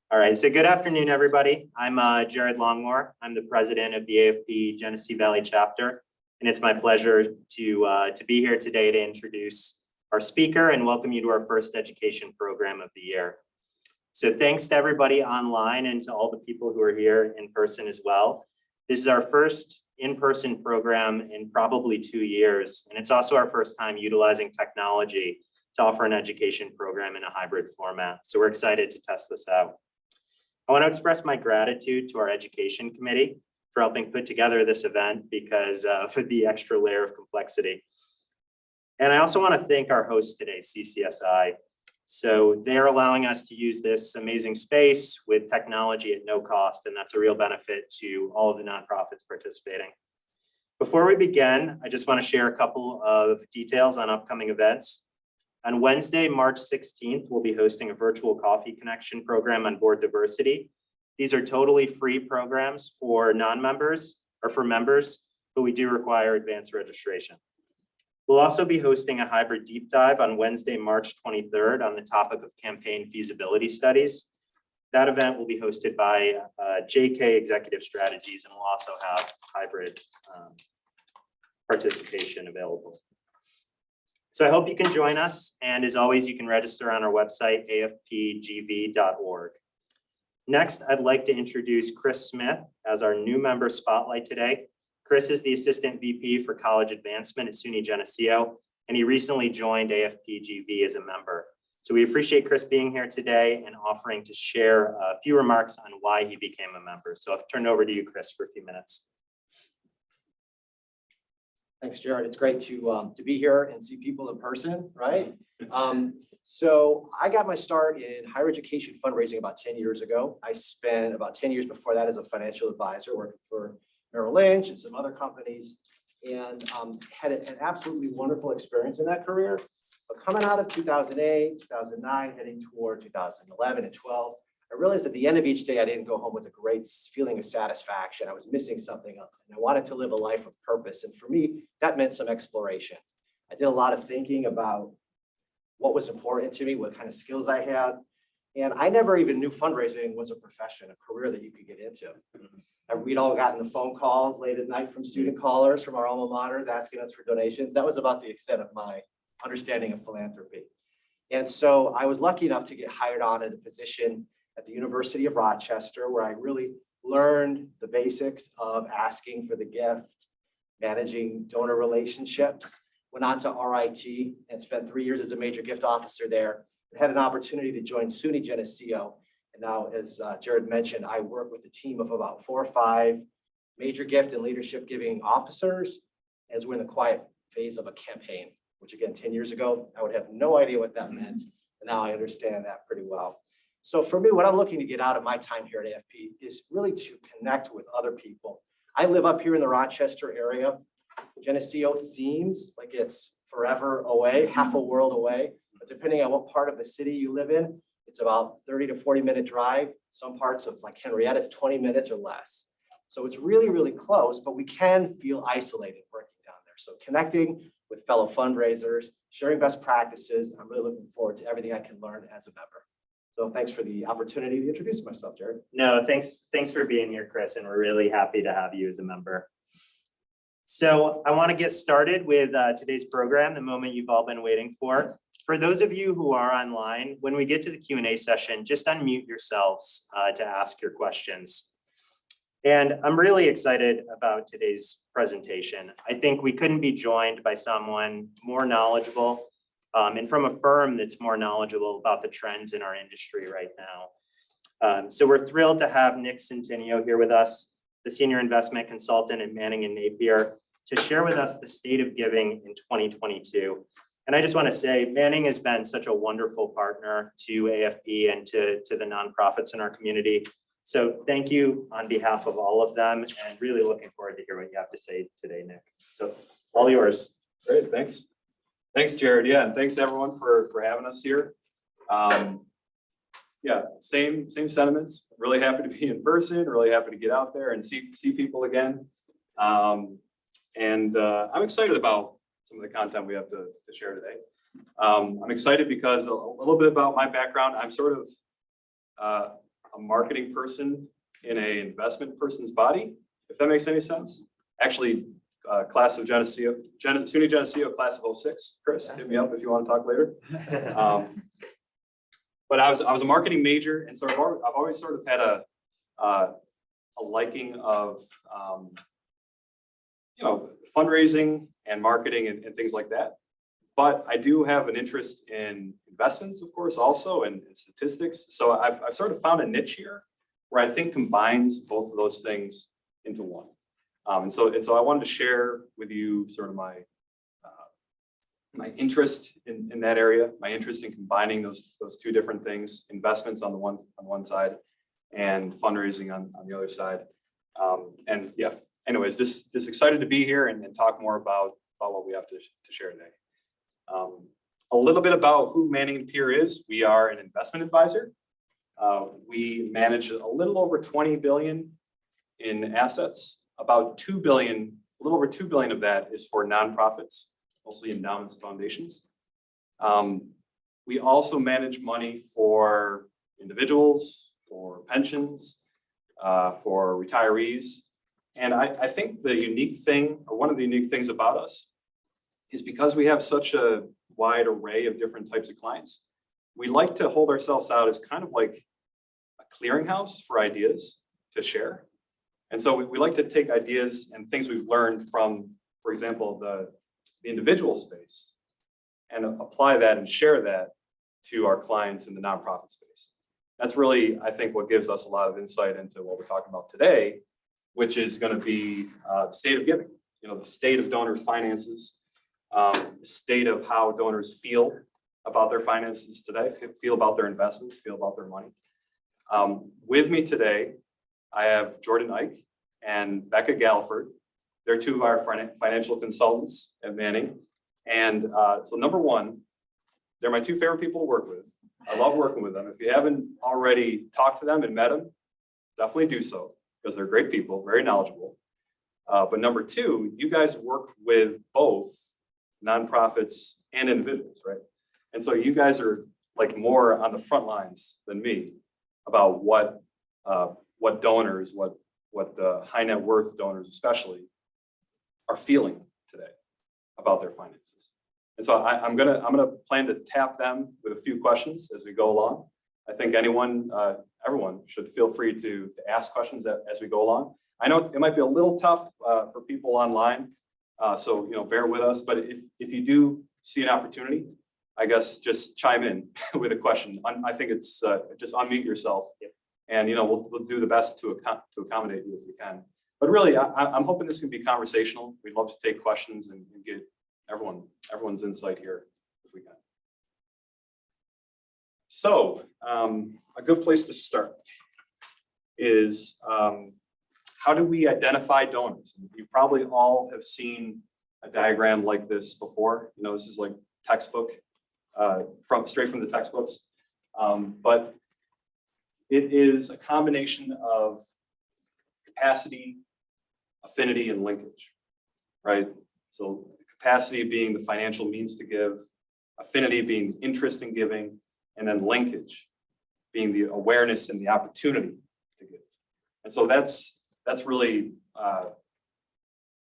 All right, so good afternoon, everybody. I'm Jared Longmore. I'm the president of the AFP Genesee Valley chapter, and it's my pleasure to be here today to introduce our speaker and welcome you to our first education program of the year. So thanks to everybody online and to all the people who are here in person as well. This is our first in-person program in probably 2 years, and it's also our first time utilizing technology to offer an education program in a hybrid format. So we're excited to test this out. I want to express my gratitude to our education committee for helping put together this event because for the extra layer of complexity. And I also want to thank our host today, CCSI. So they're allowing us to use this amazing space with technology at no cost, and that's a real benefit to all of the nonprofits participating. Before we begin, I just want to share a couple of details on upcoming events. On Wednesday, March 16th, we'll be hosting a virtual coffee connection program on board diversity. These are totally free programs for non-members or for members, but we do require advanced registration. We'll also be hosting a hybrid deep dive on Wednesday, March 23rd on the topic of campaign feasibility studies. That event will be hosted by JK Executive Strategies, and we'll also have hybrid participation available. So I hope you can join us. And as always, you can register on our website, afpgv.org. Next, I'd like to introduce Chris Smith as our new member spotlight today. Chris is the Assistant VP for College Advancement at SUNY Geneseo, and he recently joined AFPGV as a member. So we appreciate Chris being here today and offering to share a few remarks on why he became a member. So I'll turn it over to you, Chris, for a few minutes. Thanks, Jared. It's great to be here and see people in person, right? So I got my start in higher education fundraising about 10 years ago. I spent about 10 years before that as a financial advisor working for Merrill Lynch and some other companies, and had an absolutely wonderful experience in that career. But coming out of 2008, 2009, heading toward 2011 and 12, I realized at the end of each day, I didn't go home with a great feeling of satisfaction. I was missing something, and I wanted to live a life of purpose. And for me, that meant some exploration. I did a lot of thinking about what was important to me, what kind of skills I had. And I never even knew fundraising was a profession, a career that you could get into. We'd all gotten the phone calls late at night from student callers from our alma maters asking us for donations. That was about the extent of my understanding of philanthropy. And so I was lucky enough to get hired on in a position at the University of Rochester, where I really learned the basics of asking for the gift, managing donor relationships, went on to RIT and spent 3 years as a major gift officer there. I had an opportunity to join SUNY Geneseo. And now, as Jared mentioned, I work with a team of about 4 or 5 major gift and leadership giving officers as we're in the quiet phase of a campaign, which again, 10 years ago, I would have no idea what that meant. And now I understand that pretty well. So for me, what I'm looking to get out of my time here at AFP is really to connect with other people. I live up here in the Rochester area. Geneseo seems like it's forever away, half a world away. But depending on what part of the city you live in, it's about 30 to 40-minute drive. Some parts of like Henrietta, it's 20 minutes or less. So it's really, really close, but we can feel isolated working down there. So connecting with fellow fundraisers, sharing best practices. I'm really looking forward to everything I can learn as a member. So thanks for the opportunity to introduce myself, Jared. No, thanks for being here, Chris, and we're really happy to have you as a member. So I want to get started with today's program, the moment you've all been waiting for. For those of you who are online, when we get to the Q&A session, just unmute yourselves to ask your questions. And I'm really excited about today's presentation. I think we couldn't be joined by someone more knowledgeable and from a firm that's more knowledgeable about the trends in our industry right now. So we're thrilled to have Nick Cintineo here with us, the Senior Investment Consultant at Manning & Napier, to share with us the state of giving in 2022. And I just want to say, Manning has been such a wonderful partner to AFP and to the nonprofits in our community. So thank you on behalf of all of them, and really looking forward to hear what you have to say today, Nick. So all yours. Great, thanks. Thanks, Jared. Yeah, and thanks everyone for having us here. Yeah, same sentiments. Really happy to be in person. Really happy to get out there and see people again. I'm excited about some of the content we have to share today. I'm excited because a little bit about my background. I'm sort of, I'll a marketing person in a investment person's body, if that makes any sense. Actually, class of Geneseo, SUNY Geneseo, class of 06. Chris, hit me up if you want to talk later. But I was a marketing major, and so I've always sort of had a liking of fundraising and marketing and things like that. But I do have an interest in investments, of course, also, and statistics. So I've sort of found a niche here where I think combines both of those things into one. And so I wanted to share with you sort of my interest in that area, my interest in combining those two different things: investments on the one side and fundraising on the other side. And yeah, anyways, just excited to be here and talk more about what we have to share today. A little bit about who Manning & Napier is. We are an investment advisor. We manage a little over 20 billion in assets. About 2 billion, a little over 2 billion of that is for nonprofits, mostly endowments and foundations. We also manage money for individuals, for pensions, for retirees. And I think the unique thing, or one of the unique things about us, is because we have such a wide array of different types of clients, we like to hold ourselves out as kind of like a clearinghouse for ideas to share. And so we like to take ideas and things we've learned from, for example, the individual space, and apply that and share that to our clients in the nonprofit space. That's really, I think, what gives us a lot of insight into what we're talking about today, which is going to be the state of giving, the state of donor finances, the state of how donors feel about their finances today, feel about their investments, feel about their money. With me today, I have Jordan Ike and Becca Galliford. They're two of our financial consultants at Manning. And so number one, they're my two favorite people to work with. I love working with them. If you haven't already talked to them and met them, definitely do so, because they're great people, very knowledgeable. But number two, you guys work with both nonprofits and individuals, right? And so you guys are like more on the front lines than me about what donors, what the high net worth donors especially are feeling today about their finances. And so I'm gonna plan to tap them with a few questions as we go along. I think everyone should feel free to ask questions as we go along. I know it might be a little tough for people online, so bear with us. But if you do see an opportunity, I guess just chime in with a question. I think it's just unmute yourself, and we'll do the best to accommodate you if we can. But really, I'm hoping this can be conversational. We'd love to take questions and get everyone's insight here if we can. So a good place to start is how do we identify donors? You probably all have seen a diagram like this before. This is like textbook, straight from the textbooks. But it is a combination of capacity, affinity, and linkage, right? So capacity being the financial means to give, affinity being interest in giving, and then linkage being the awareness and the opportunity to give. And so that's really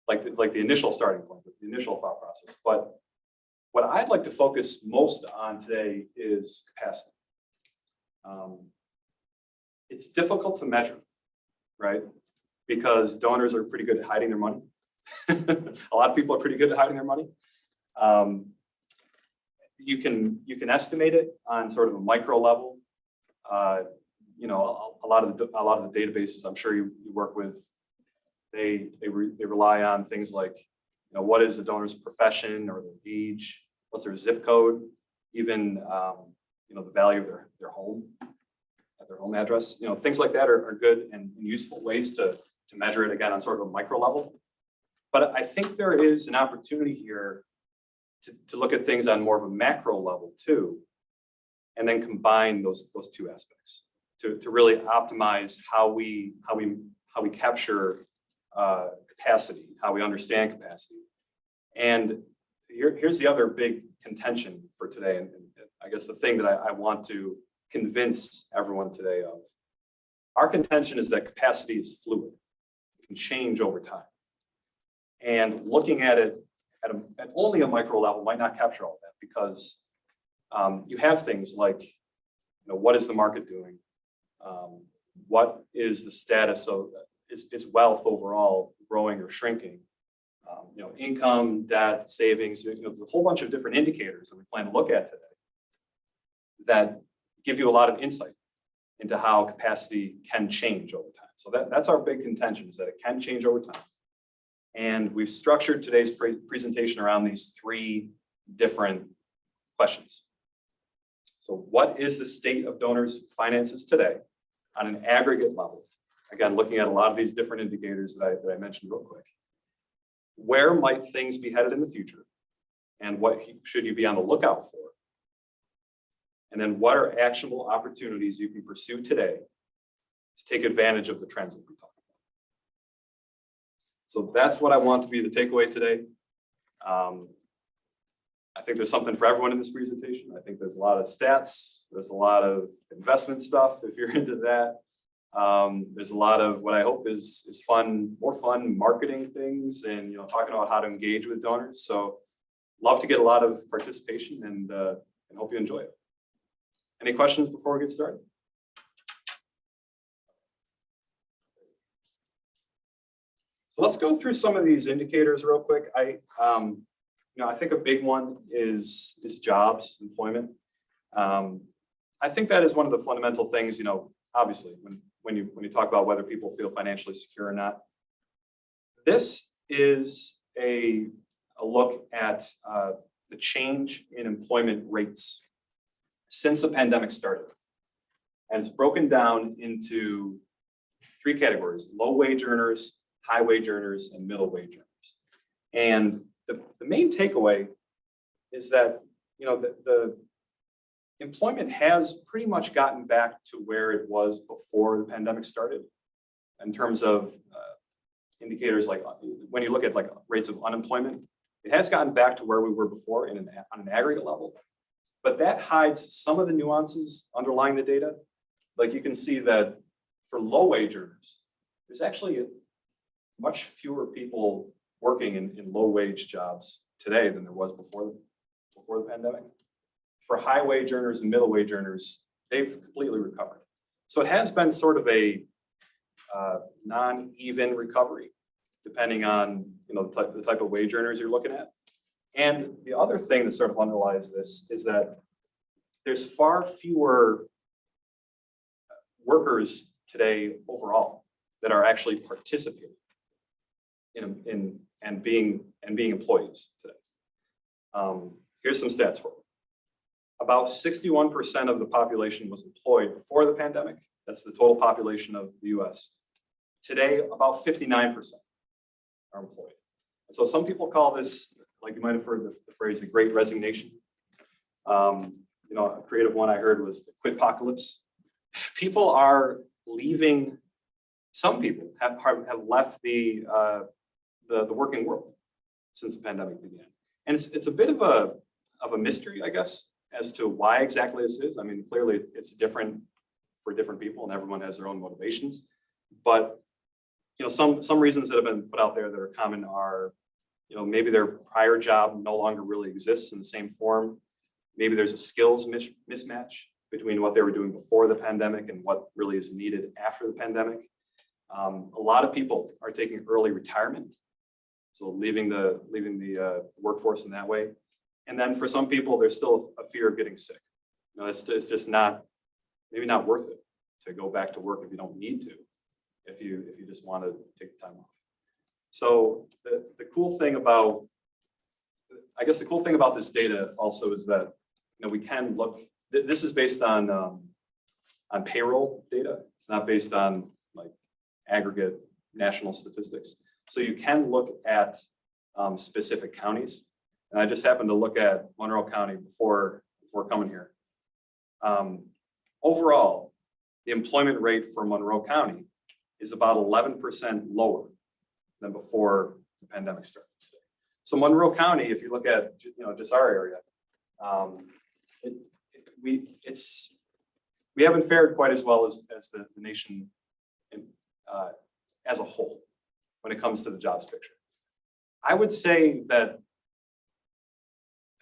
like the initial starting point, the initial thought process. But what I'd like to focus most on today is capacity. It's difficult to measure, right? Because donors are pretty good at hiding their money. A lot of people are pretty good at hiding their money. You can estimate it on sort of a micro level. A lot of the databases I'm sure you work with, they rely on things like, what is the donor's profession or their age, what's their zip code, even the value of their home, their home address. Things like that are good and useful ways to measure it, again, on sort of a micro level. But I think there is an opportunity here to look at things on more of a macro level too, and then combine those two aspects to really optimize how we capture capacity, how we understand capacity. And here's the other big contention for today, and I guess the thing that I want to convince everyone today of our contention is that capacity is fluid. It can change over time. And looking at it at only a micro level might not capture all of that because you have things like, what is the market doing? What is the status of, is wealth overall growing or shrinking? Income, debt, savings, there's a whole bunch of different indicators that we plan to look at today that give you a lot of insight into how capacity can change over time. So that's our big contention, is that it can change over time. And we've structured today's presentation around these three different questions. So what is the state of donors' finances today on an aggregate level? Again, looking at a lot of these different indicators that I mentioned real quick. Where might things be headed in the future? And what should you be on the lookout for? And then what are actionable opportunities you can pursue today to take advantage of the trends that we talked about? So that's what I want to be the takeaway today. I think there's something for everyone in this presentation. I think there's a lot of stats. There's a lot of investment stuff if you're into that. There's a lot of what I hope is fun, more fun marketing things and talking about how to engage with donors. So love to get a lot of participation and hope you enjoy it. Any questions before we get started? So let's go through some of these indicators real quick. I think a big one is jobs, employment. I think that is one of the fundamental things, obviously when you talk about whether people feel financially secure or not. This is a look at the change in employment rates since the pandemic started. And it's broken down into three categories: low wage earners, high wage earners, and middle wage earners. And the main takeaway is that the employment has pretty much gotten back to where it was before the pandemic started in terms of indicators like when you look at like rates of unemployment, it has gotten back to where we were before on an aggregate level. But that hides some of the nuances underlying the data. Like you can see that for low wage earners, there's actually much fewer people working in low wage jobs today than there was before the pandemic. For high wage earners and middle wage earners, they've completely recovered. So it has been sort of a non-even recovery, depending on the type of wage earners you're looking at. And the other thing that sort of underlies this is that there's far fewer workers today overall that are actually participating in being employees today. Here's some stats for you. About 61% of the population was employed before the pandemic. That's the total population of the US. Today, about 59% are employed. And so some people call this, like you might have heard the phrase, the great resignation. A creative one I heard was the quitpocalypse. People are leaving, some people have left the working world since the pandemic began. And it's a bit of a mystery, I guess, as to why exactly this is. I mean, clearly it's different for different people and everyone has their own motivations. But some reasons that have been put out there that are common are, maybe their prior job no longer really exists in the same form. Maybe there's a skills mismatch between what they were doing before the pandemic and what really is needed after the pandemic. A lot of people are taking early retirement, so leaving the workforce in that way. And then for some people, there's still a fear of getting sick. It's just maybe not worth it to go back to work if you don't need to, if you just want to take the time off. So the cool thing about this data also is that we can look. This is based on payroll data. It's not based on like aggregate national statistics. So you can look at specific counties. And I just happened to look at Monroe County before coming here. Overall, the employment rate for Monroe County is about 11% lower than before the pandemic started. So Monroe County, if you look at just our area, we haven't fared quite as well as the nation as a whole when it comes to the jobs picture. I would say that,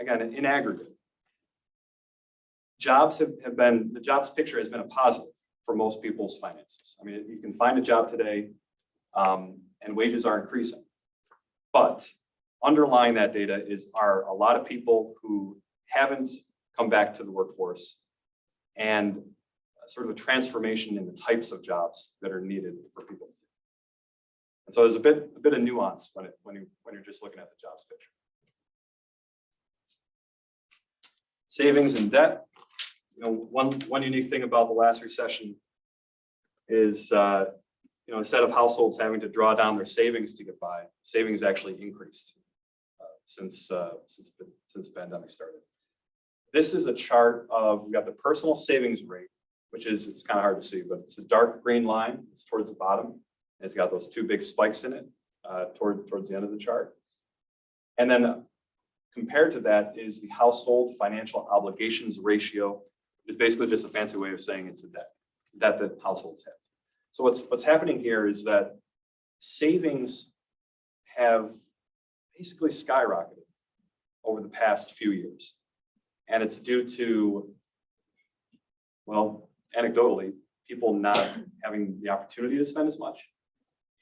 again, in aggregate, the jobs picture has been a positive for most people's finances. I mean, you can find a job today and wages are increasing. But underlying that data are a lot of people who haven't come back to the workforce and sort of a transformation in the types of jobs that are needed for people. And so there's a bit of nuance when you're just looking at the jobs picture. Savings and debt. You know, one unique thing about the last recession is, you know, instead of households having to draw down their savings to get by, savings actually increased since the pandemic started. This is a chart of, we got the personal savings rate, which is, it's kind of hard to see, but it's the dark green line. It's towards the bottom. And it's got those two big spikes in it towards the end of the chart. And then compared to that is the household financial obligations ratio. It's basically just a fancy way of saying it's a debt that households have. So what's happening here is that savings have basically skyrocketed over the past few years. And it's due to, well, anecdotally, people not having the opportunity to spend as much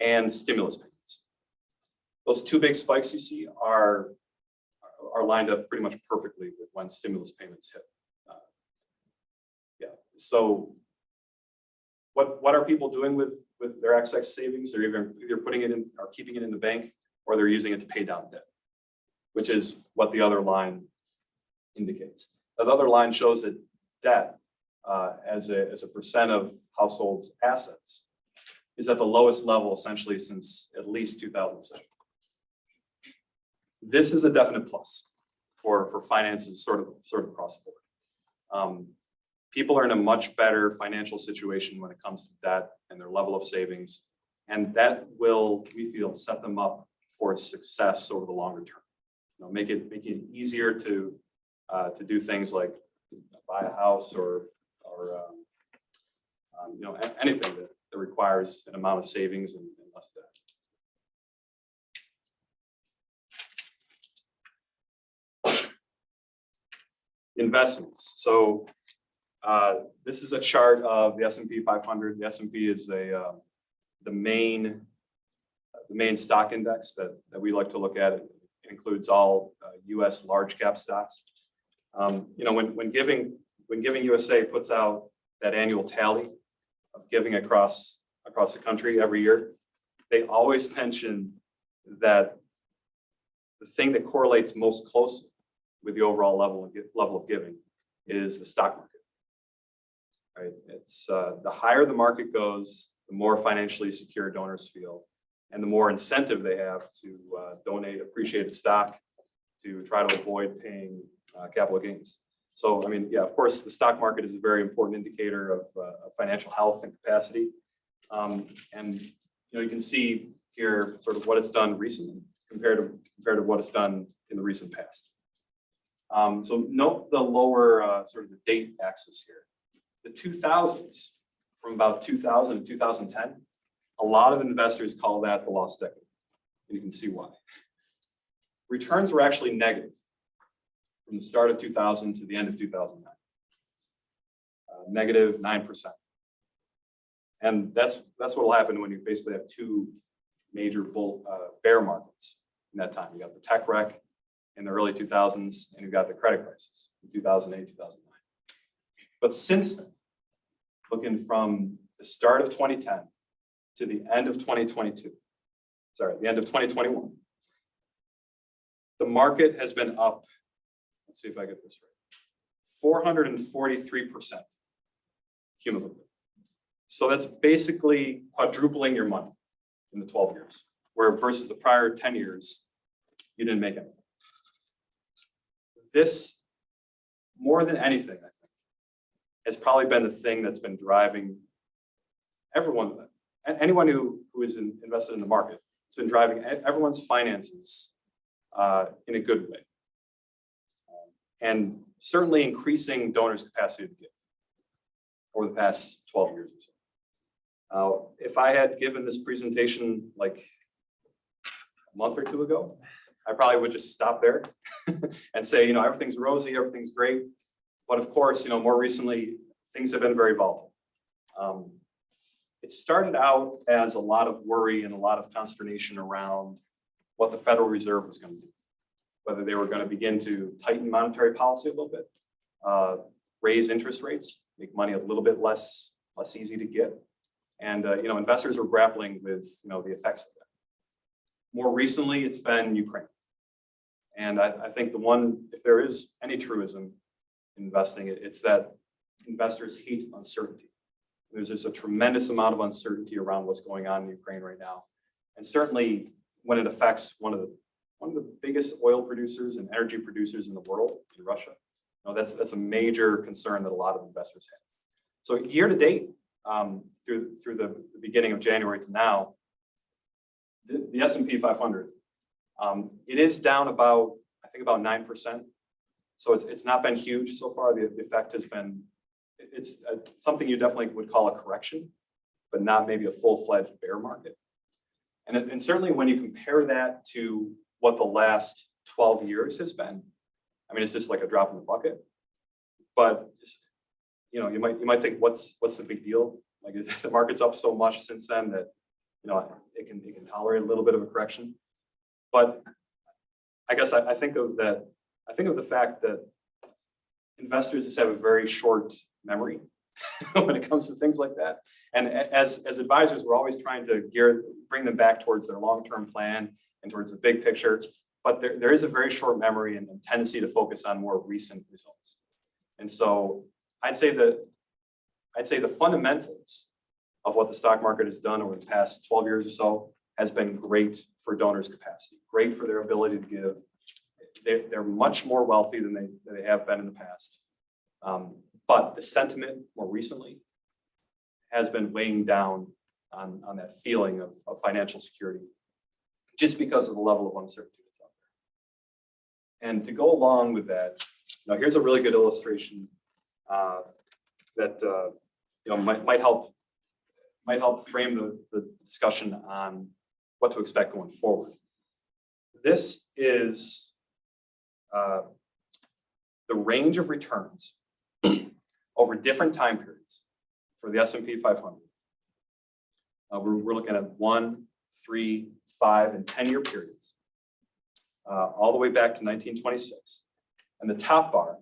and stimulus payments. Those two big spikes you see are lined up pretty much perfectly with when stimulus payments hit. So what are people doing with their excess savings? They're either putting it in or keeping it in the bank, or they're using it to pay down debt, which is what the other line indicates. The other line shows that debt as a percent of households' assets is at the lowest level essentially since at least 2007. This is a definite plus for finances sort of across the board. People are in a much better financial situation when it comes to debt and their level of savings, and that will, we feel, set them up for success over the longer term. You know, make it easier to do things like buy a house or you know, anything that requires an amount of savings and less debt. Investments. So this is a chart of the S&P 500. The S&P is the main stock index that we like to look at. It includes all U.S. large cap stocks. You know, when Giving USA puts out that annual tally of giving across the country every year, they always mention that the thing that correlates most closely with the overall level of giving is the stock market. Right? It's the higher the market goes, the more financially secure donors feel, and the more incentive they have to donate appreciated stock to try to avoid paying capital gains. So, I mean, yeah, of course, the stock market is a very important indicator of financial health and capacity. And you know, you can see here sort of what it's done recently compared to what it's done in the recent past. So note the lower sort of the date axis here. The 2000s, from about 2000 to 2010, a lot of investors call that the lost decade. And you can see why. Returns were actually negative from the start of 2000 to the end of 2009. Negative 9%. And that's what will happen when you basically have two major bear markets in that time. You got the tech wreck in the early 2000s, and you got the credit crisis in 2008, 2009. But since then, looking from the start of 2010 to the end of 2022, the end of 2021, the market has been up, let's see if I get this right, 443% cumulatively. So that's basically quadrupling your money in the 12 years, where versus the prior 10 years, you didn't make anything. This, more than anything, I think, has probably been the thing that's been driving everyone, anyone who is invested in the market. It's been driving everyone's finances in a good way. And certainly increasing donors' capacity to give over the past 12 years or so. if I had given this presentation like a month or two ago, I probably would just stop there and say, everything's rosy, everything's great. But of course, more recently, things have been very volatile. It started out as a lot of worry and a lot of consternation around what the Federal Reserve was going to do, whether they were going to begin to tighten monetary policy a little bit, raise interest rates, make money a little bit less easy to get. And, investors were grappling with, the effects of that. More recently, it's been Ukraine. And I think if there is any truism in investing, it's that investors hate uncertainty. There's just a tremendous amount of uncertainty around what's going on in Ukraine right now. And certainly when it affects one of the biggest oil producers and energy producers in the world, in Russia, that's a major concern that a lot of investors have. So year to date, through the beginning of January to now, the S&P 500, it is down about 9%. So it's not been huge so far. The effect has been, it's something you definitely would call a correction, but not maybe a full-fledged bear market. And certainly when you compare that to what the last 12 years has been, it's just like a drop in the bucket. But you might think, what's the big deal? Like, the market's up so much since then that it can tolerate a little bit of a correction. But I guess I think of the fact that investors just have a very short memory when it comes to things like that. And as advisors, we're always trying to bring them back towards their long-term plan and towards the big picture. But there is a very short memory and tendency to focus on more recent results. And so I'd say the fundamentals of what the stock market has done over the past 12 years or so has been great for donors' capacity, great for their ability to give. They're much more wealthy than they have been in the past. But the sentiment more recently has been weighing down on that feeling of financial security, just because of the level of uncertainty that's out there. And to go along with that, here's a really good illustration that might help frame the discussion on what to expect going forward. This is the range of returns over different time periods for the S&P 500. We're looking at 1, 3, 5, and 10-year periods, all the way back to 1926. And the top bar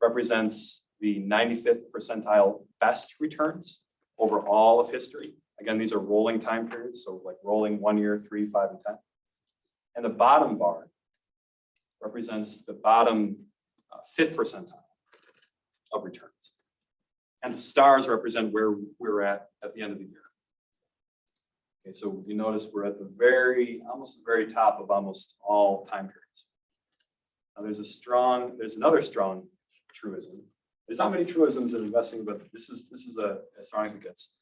represents the 95th percentile best returns over all of history. Again, these are rolling time periods, so like rolling 1 year, 3, 5, and 10. And the bottom bar represents the bottom 5th percentile of returns. And the stars represent where we're at the end of the year. Okay, so you notice we're at almost the very top of almost all time periods. Now there's another strong truism. There's not many truisms in investing, but this is as strong as it gets.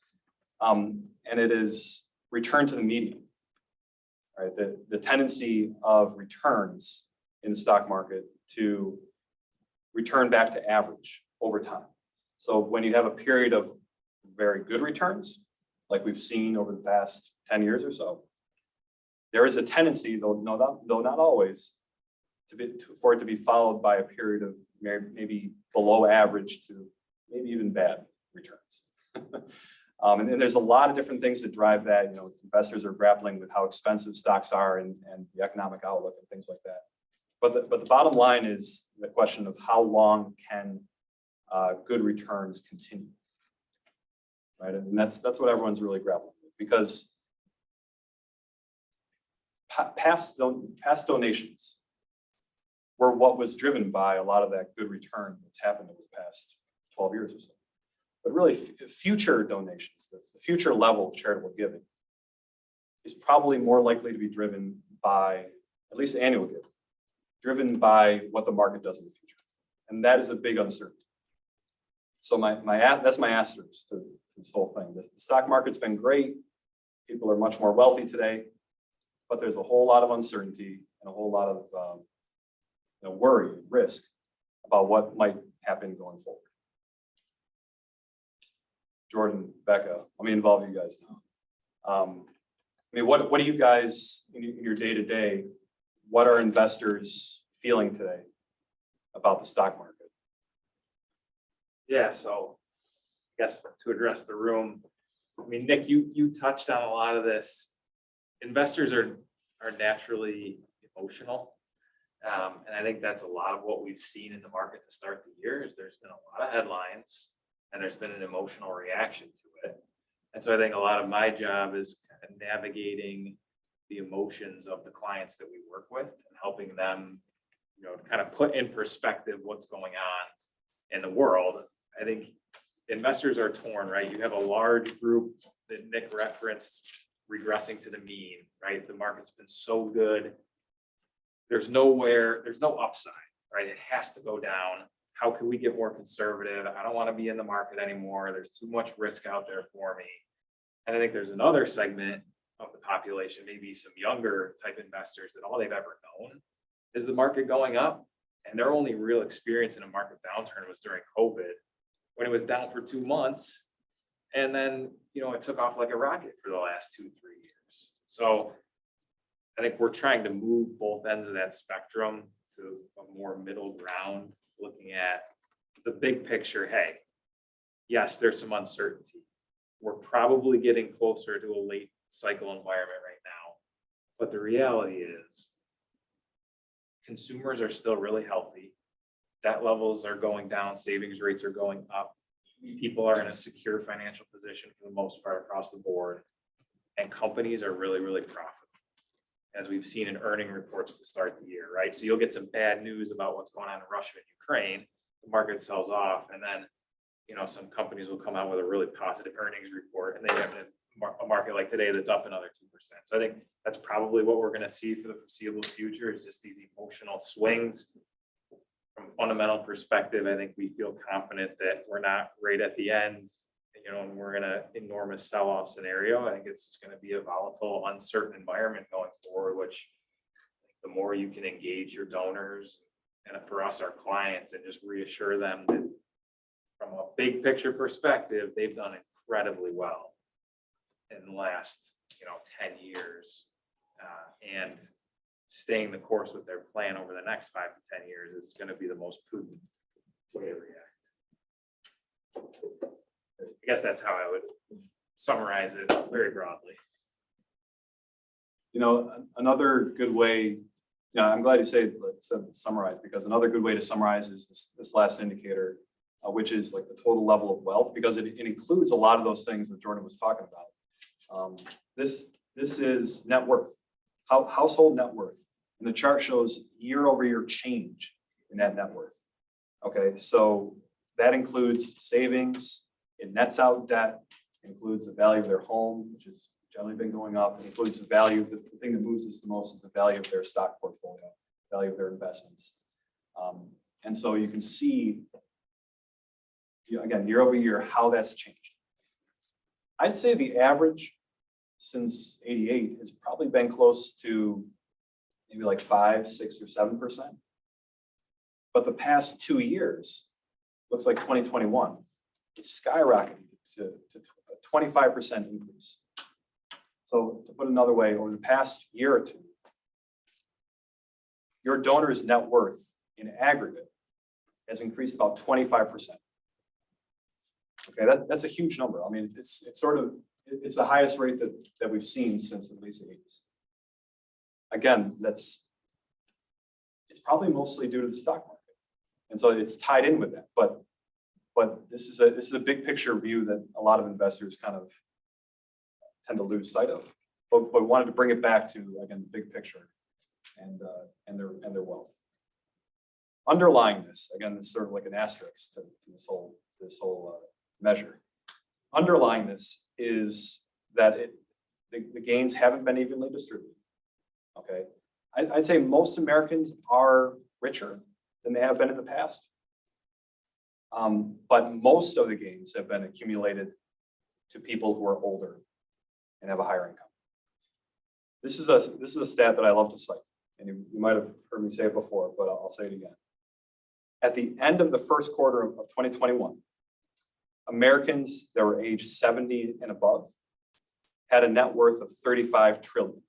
And it is return to the median. Right? The tendency of returns in the stock market to return back to average over time. So when you have a period of very good returns, like we've seen over the past 10 years or so, there is a tendency, though not always, for it to be followed by a period of maybe below average to maybe even bad returns. And there's a lot of different things that drive that. Investors are grappling with how expensive stocks are and the economic outlook and things like that. But the bottom line is the question of how long can good returns continue, right? And that's what everyone's really grappling with, because past donations were what was driven by a lot of that good return that's happened over the past 12 years or so. But really, future donations, the future level of charitable giving, is probably more likely to be driven by, at least annual giving, driven by what the market does in the future. And that is a big uncertainty. So that's my asterisk to this whole thing. The stock market's been great. People are much more wealthy today, but there's a whole lot of uncertainty and a whole lot of worry and risk about what might happen going forward. Jordan, Becca, let me involve you guys now. I mean, what do you guys, in your day-to-day, what are investors feeling today about the stock market? Yeah, so I guess to address the room, I mean, Nick, you touched on a lot of this. Investors are naturally emotional. And I think that's a lot of what we've seen in the market to start the year is there's been a lot of headlines and there's been an emotional reaction to it. And so I think a lot of my job is kind of navigating the emotions of the clients that we work with and helping them, kind of put in perspective what's going on in the world. I think investors are torn, right? You have a large group that Nick referenced regressing to the mean, right? The market's been so good. There's no upside, right? It has to go down. How can we get more conservative? I don't want to be in the market anymore. There's too much risk out there for me. And I think there's another segment of the population, maybe some younger type investors that all they've ever known is the market going up. And their only real experience in a market downturn was during COVID, when it was down for 2 months. And then, it took off like a rocket for the last 2-3 years. So I think we're trying to move both ends of that spectrum to a more middle ground, looking at the big picture. Hey, yes, there's some uncertainty. We're probably getting closer to a late cycle environment right now. But the reality is consumers are still really healthy. Debt levels are going down, savings rates are going up. People are in a secure financial position for the most part across the board. And companies are really, really profitable, as we've seen in earning reports to start the year, right? So you'll get some bad news about what's going on in Russia and Ukraine. The market sells off, and then, some companies will come out with a really positive earnings report, and they have a market like today that's up another 2%. So I think that's probably what we're going to see for the foreseeable future is just these emotional swings. From a fundamental perspective, I think we feel confident that we're not right at the end, and we're in an enormous sell-off scenario. I think it's going to be a volatile, uncertain environment going forward, which the more you can engage your donors and for us, our clients, and just reassure them that from a big picture perspective, they've done incredibly well in the last, 10 years, and staying the course with their plan over the next 5 to 10 years is going to be the most prudent way to react. I guess that's how I would summarize it very broadly. Another good way, I'm glad you said summarize, because another good way to summarize is this last indicator, which is like the total level of wealth, because it includes a lot of those things that Jordan was talking about. This is net worth, household net worth. And the chart shows year-over-year change in that net worth. Okay, so that includes savings, it nets out debt, includes the value of their home, which has generally been going up. It includes the value, the thing that moves us the most is the value of their stock portfolio, value of their investments. And so you can see, again, year over year, how that's changed. I'd say the average since '88 has probably been close to maybe like 5, 6, or 7%. But the past 2 years, looks like 2021, it's skyrocketed to a 25% increase. So to put it another way, over the past year or two, your donor's net worth in aggregate has increased about 25%. Okay, that's a huge number. I mean, it's the highest rate that we've seen since at least the 80s. Again, it's probably mostly due to the stock market, and so it's tied in with that. But this is a big picture view that a lot of investors kind of tend to lose sight of. But wanted to bring it back to, again, the big picture and their wealth. Underlying this, again, this is sort of like an asterisk to this whole measure. Underlying this is that the gains haven't been evenly distributed. Okay, I'd say most Americans are richer than they have been in the past, but most of the gains have been accumulated to people who are older and have a higher income. This is a stat that I love to cite, and you might have heard me say it before, but I'll say it again. At the end of the first quarter of 2021, Americans that were age 70 and above had a net worth of 35 trillion.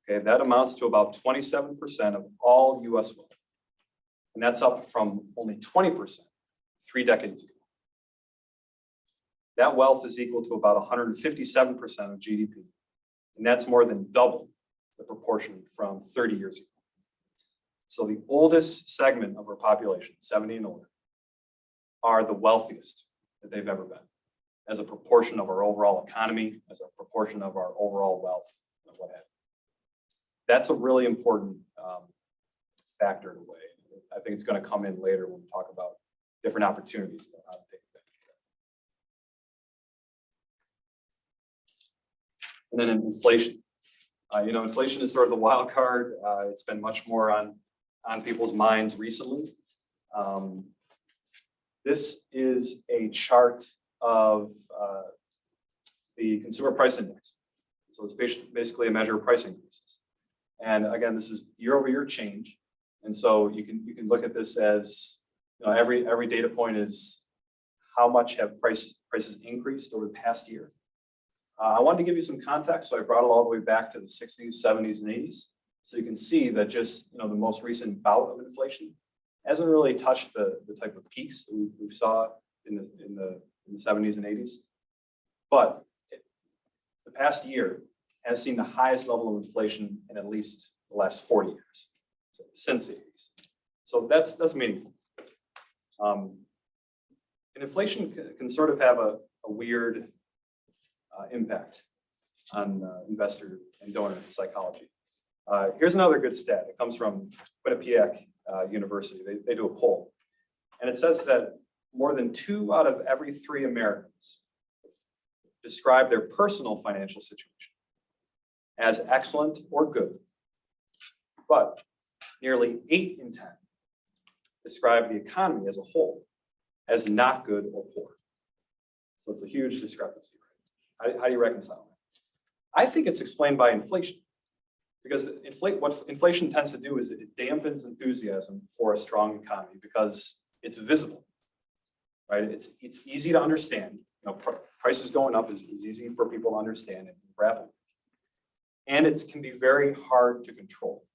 Okay, that amounts to about 27% of all US wealth. And that's up from only 20% 3 decades ago. That wealth is equal to about 157% of GDP. And that's more than double the proportion from 30 years ago. So the oldest segment of our population, 70 and older, are the wealthiest that they've ever been as a proportion of our overall economy, as a proportion of our overall wealth, and what have you. That's a really important factor to weigh. I think it's going to come in later when we talk about different opportunities about how to take advantage of that. And then inflation. Inflation is sort of the wild card. It's been much more on people's minds recently. This is a chart of the consumer price index. So it's basically a measure of price increases. And again, this is year-over-year change. And so you can look at this as every data point is how much have prices increased over the past year. I wanted to give you some context, so I brought it all the way back to the 60s, 70s, and 80s. So you can see that just the most recent bout of inflation hasn't really touched the type of peaks that we saw in the 70s and 80s. But the past year has seen the highest level of inflation in at least the last 40 years, so since the 80s. So that's meaningful. And inflation can sort of have a weird impact on investor and donor psychology. Here's another good stat. It comes from Quinnipiac University. They do a poll. And it says that more than 2 out of every 3 Americans describe their personal financial situation as excellent or good. But nearly 8 in 10 describe the economy as a whole as not good or poor. So it's a huge discrepancy. How do you reconcile that? I think it's explained by inflation. Because what inflation tends to do is it dampens enthusiasm for a strong economy because it's visible, right? It's easy to understand. Prices going up is easy for people to understand and grapple. And it can be very hard to control.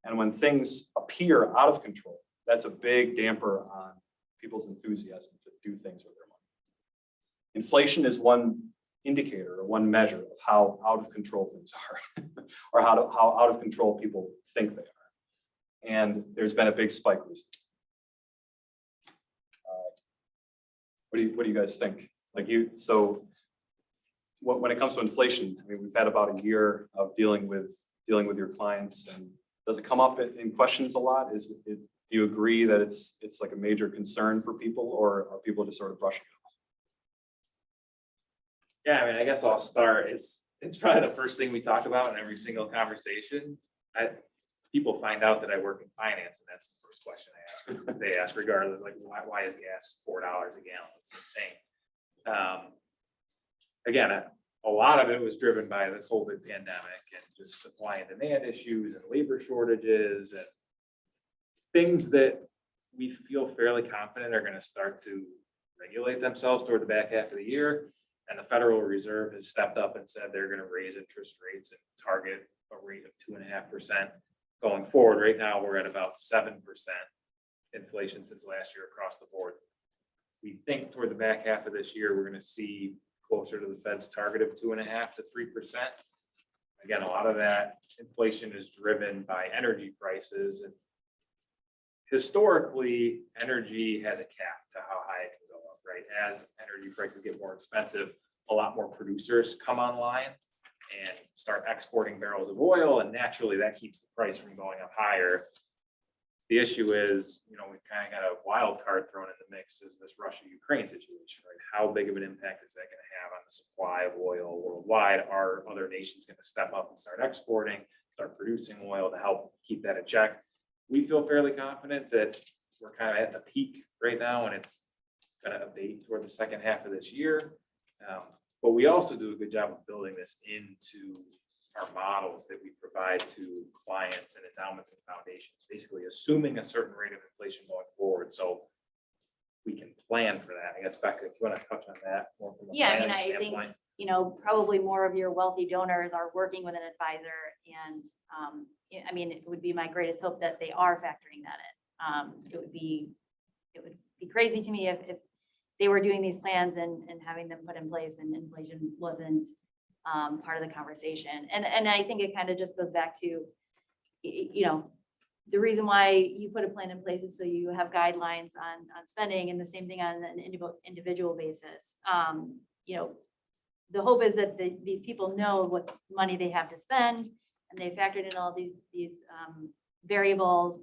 And when things appear out of control, that's a big damper on people's enthusiasm to do things with their money. Inflation is one indicator or one measure of how out of control things are or how out of control people think they are. And there's been a big spike recently. What do you guys think? So when it comes to inflation, I mean, we've had about a year of dealing with your clients, and does it come up in questions a lot? Do you agree that it's like a major concern for people, or are people just sort of brushing it off? Yeah, I mean, I guess I'll start. It's probably the first thing we talk about in every single conversation. People find out that I work in finance, and that's the first question I ask. They ask regardless, like, why is gas $4 a gallon? It's insane. Again, a lot of it was driven by the COVID pandemic and just supply and demand issues and labor shortages and things that we feel fairly confident are going to start to regulate themselves toward the back half of the year. And the Federal Reserve has stepped up and said they're going to raise interest rates and target a rate of 2.5% going forward. Right now, we're at about 7% inflation since last year across the board. We think toward the back half of this year, we're going to see closer to the Fed's target of 2.5% to 3%. Again, a lot of that inflation is driven by energy prices. And historically, energy has a cap to how high it can go up, right? As energy prices get more expensive, a lot more producers come online and start exporting barrels of oil, and naturally that keeps the price from going up higher. The issue is, we've kind of got a wild card thrown in the mix is this Russia-Ukraine situation, right? How big of an impact is that going to have on the supply of oil worldwide? Are other nations going to step up and start exporting, start producing oil to help keep that in check? We feel fairly confident that we're kind of at the peak right now, and it's going to abate toward the second half of this year. But we also do a good job of building this into our models that we provide to clients and endowments and foundations, basically assuming a certain rate of inflation going forward. So we can plan for that. I guess, Becca, if you want to touch on that more from a planning standpoint. probably more of your wealthy donors are working with an advisor. And I mean, it would be my greatest hope that they are factoring that in. It would be crazy to me if they were doing these plans and having them put in place and inflation wasn't part of the conversation. And I think it kind of just goes back to, the reason why you put a plan in place is so you have guidelines on spending, and the same thing on an individual basis. The hope is that these people know what money they have to spend, and they factored in all these variables,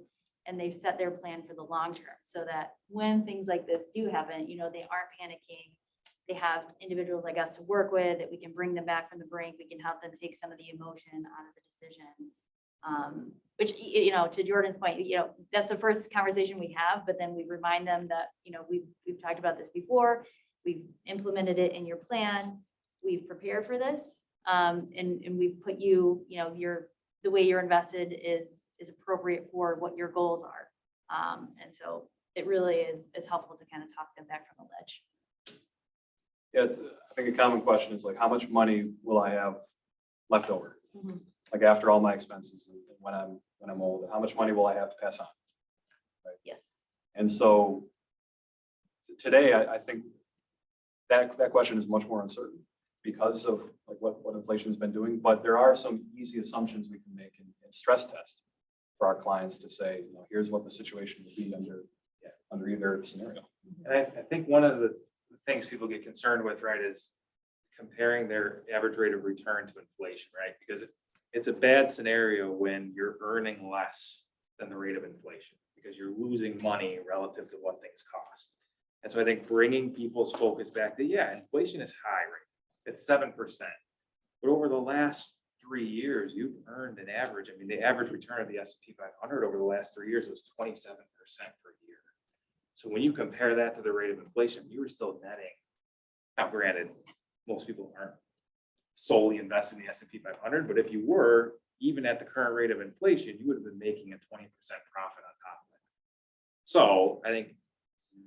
and they've set their plan for the long term, so that when things like this do happen, they aren't panicking. They have individuals like us to work with, that we can bring them back from the brink. We can help them take some of the emotion out of the decision. Which, to Jordan's point, that's the first conversation we have, but then we remind them that, we've talked about this before. We've implemented it in your plan. We've prepared for this. And we've put you, the way you're invested is appropriate for what your goals are. And so it really is helpful to kind of talk them back from the ledge. Yeah, I think a common question is like, how much money will I have left over? Mhm. Like after all my expenses and when I'm old, how much money will I have to pass on? Right? Yes. And so today, I think that question is much more uncertain because of like what inflation has been doing. But there are some easy assumptions we can make in stress test for our clients to say, here's what the situation would be under either scenario. And I think one of the things people get concerned with, right, is comparing their average rate of return to inflation, right? Because it's a bad scenario when you're earning less than the rate of inflation, because you're losing money relative to what things cost. And so I think bringing people's focus back to, inflation is high, right? It's 7%. But over the last 3 years, you've earned an average. I mean, the average return of the S&P 500 over the last 3 years was 27% per year. So when you compare that to the rate of inflation, you were still netting. Now, granted, most people aren't solely invested in the S&P 500, but if you were, even at the current rate of inflation, you would have been making a 20% profit on top of it. So I think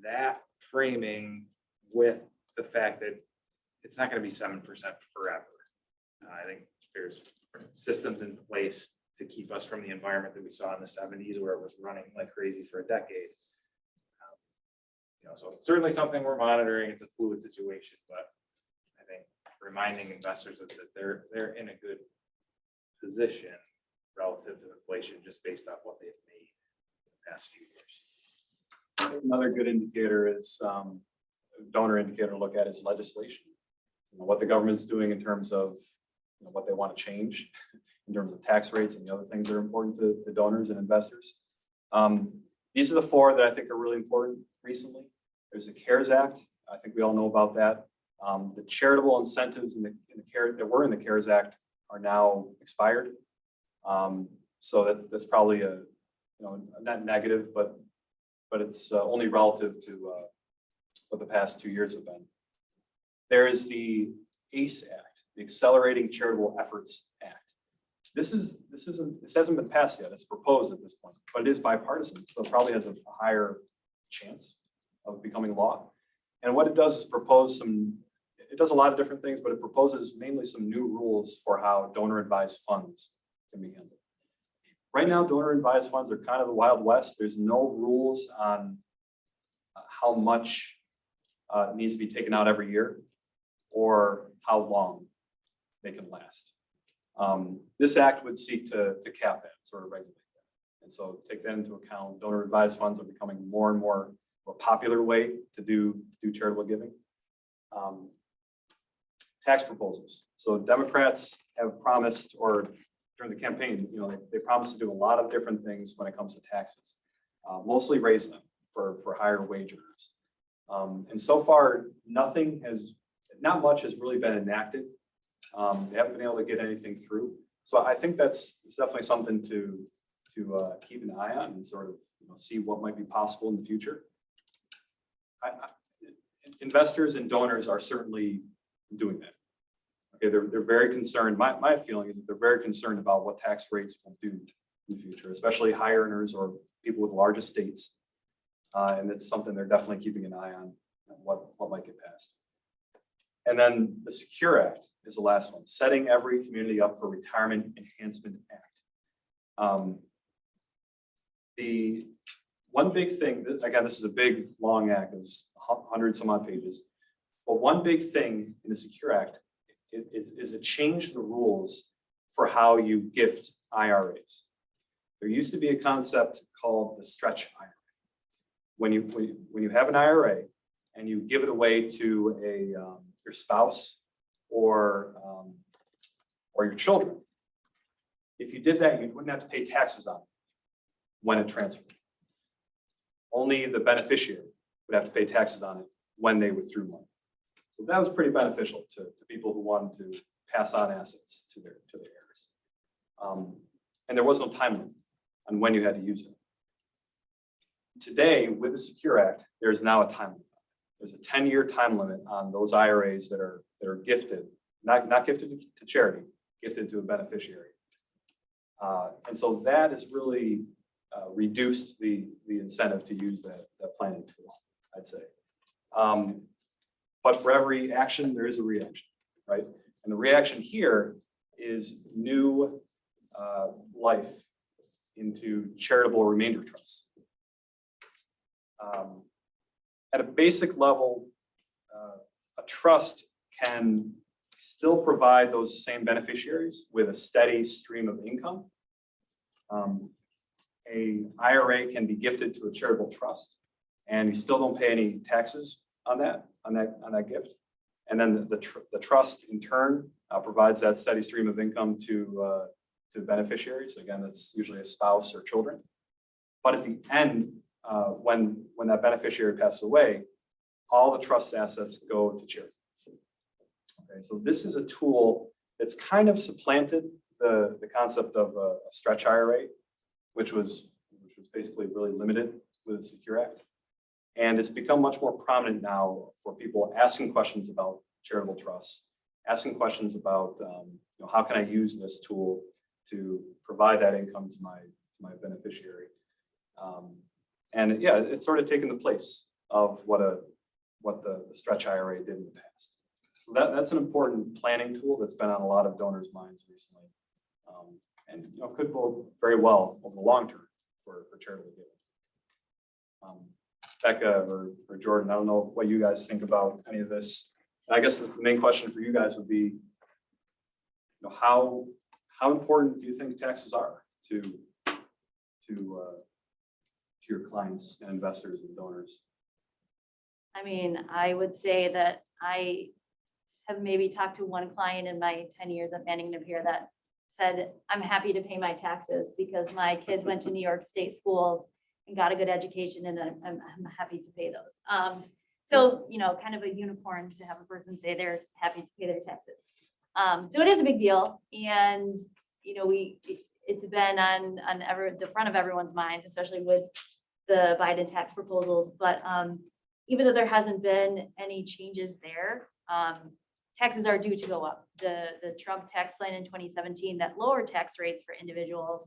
that framing with the fact that it's not going to be 7% forever. I think there's systems in place to keep us from the environment that we saw in the 70s, where it was running like crazy for a decade. So it's certainly something we're monitoring. It's a fluid situation, but I think reminding investors that they're in a good position relative to inflation, just based off what they've made in the past few years. Another good indicator is donor indicator to look at is legislation. What the government's doing in terms of what they want to change in terms of tax rates and the other things that are important to donors and investors. These are the four that I think are really important recently. There's the CARES Act. I think we all know about that. The charitable incentives that were in the CARES Act are now expired. So that's probably a not negative, but it's only relative to what the past 2 years have been. There is the ACE Act, the Accelerating Charitable Efforts Act. This hasn't been passed yet. It's proposed at this point, but it is bipartisan, so it probably has a higher chance of becoming law. And what it does is it does a lot of different things, but it proposes mainly some new rules for how donor advised funds can be handled. Right now, donor advised funds are kind of the Wild West. There's no rules on how much needs to be taken out every year or how long they can last. This act would seek to cap that, sort of regulate that. And so take that into account. Donor advised funds are becoming more and more a popular way to do charitable giving. Tax proposals. So Democrats have promised, or during the campaign, they promised to do a lot of different things when it comes to taxes, mostly raise them for higher wage earners. And so far, not much has really been enacted. They haven't been able to get anything through. So I think it's definitely something to keep an eye on and sort of see what might be possible in the future. Investors and donors are certainly doing that. Okay, they're very concerned. My feeling is that they're very concerned about what tax rates will do in the future, especially high earners or people with large estates. And it's something they're definitely keeping an eye on what might get passed. And then the Secure Act is the last one, setting every community up for Retirement Enhancement Act. The one big thing, again, this is a big, long act, it's 100 some odd pages. But one big thing in the Secure Act is it changed the rules for how you gift IRAs. There used to be a concept called the stretch IRA. When you have an IRA and you give it away to your spouse or your children, if you did that, you wouldn't have to pay taxes on it when it transferred. Only the beneficiary would have to pay taxes on it when they withdrew money. So that was pretty beneficial to people who wanted to pass on assets to their heirs. And there was no time limit on when you had to use it. Today, with the Secure Act, there's now a time limit. There's a 10-year time limit on those IRAs that are gifted, not gifted to charity, gifted to a beneficiary. And so that has really reduced the incentive to use that planning tool, I'd say. But for every action, there is a reaction, right? And the reaction here is new life into charitable remainder trusts. At a basic level, a trust can still provide those same beneficiaries with a steady stream of income. A IRA can be gifted to a charitable trust, and you still don't pay any taxes on that gift. And then the trust in turn provides that steady stream of income to beneficiaries. Again, that's usually a spouse or children. But at the end, when that beneficiary passes away, all the trust assets go to charity. Okay, so this is a tool that's kind of supplanted the concept of a stretch IRA, which was basically really limited with the Secure Act. And it's become much more prominent now for people asking questions about charitable trusts, asking questions about how can I use this tool to provide that income to my beneficiary. And yeah, it's sort of taken the place of what the stretch IRA did in the past. So that's an important planning tool that's been on a lot of donors' minds recently, and could go very well over the long term for charitable giving. Becca or Jordan, I don't know what you guys think about any of this. And I guess the main question for you guys would be, how important do you think taxes are to your clients and investors and donors? I mean, I would say that I have maybe talked to one client in my 10 years of manning Napier that said, I'm happy to pay my taxes because my kids went to New York State schools and got a good education, and I'm happy to pay those. So, kind of a unicorn to have a person say they're happy to pay their taxes. So it is a big deal. And, it's been on the front of everyone's minds, especially with the Biden tax proposals. But even though there hasn't been any changes there, taxes are due to go up. The Trump tax plan in 2017 that lowered tax rates for individuals,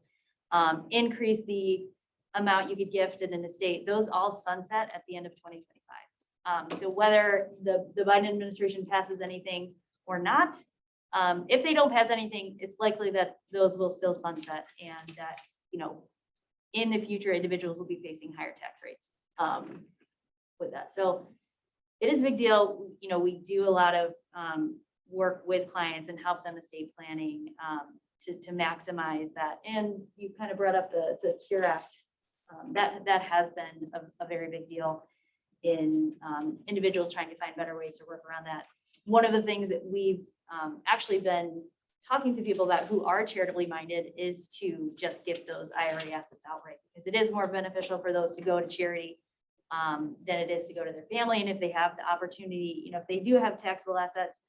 increased the amount you could gift in an estate, those all sunset at the end of 2025. So whether the Biden administration passes anything or not, if they don't pass anything, it's likely that those will still sunset, and that, in the future, individuals will be facing higher tax rates with that. So it is a big deal. We do a lot of work with clients and help them estate planning to maximize that. And you kind of brought up the Secure Act. That has been a very big deal in individuals trying to find better ways to work around that. One of the things that we've actually been talking to people about who are charitably minded is to just gift those IRA assets outright, because it is more beneficial for those to go to charity than it is to go to their family. And if they have the opportunity, if they do have taxable assets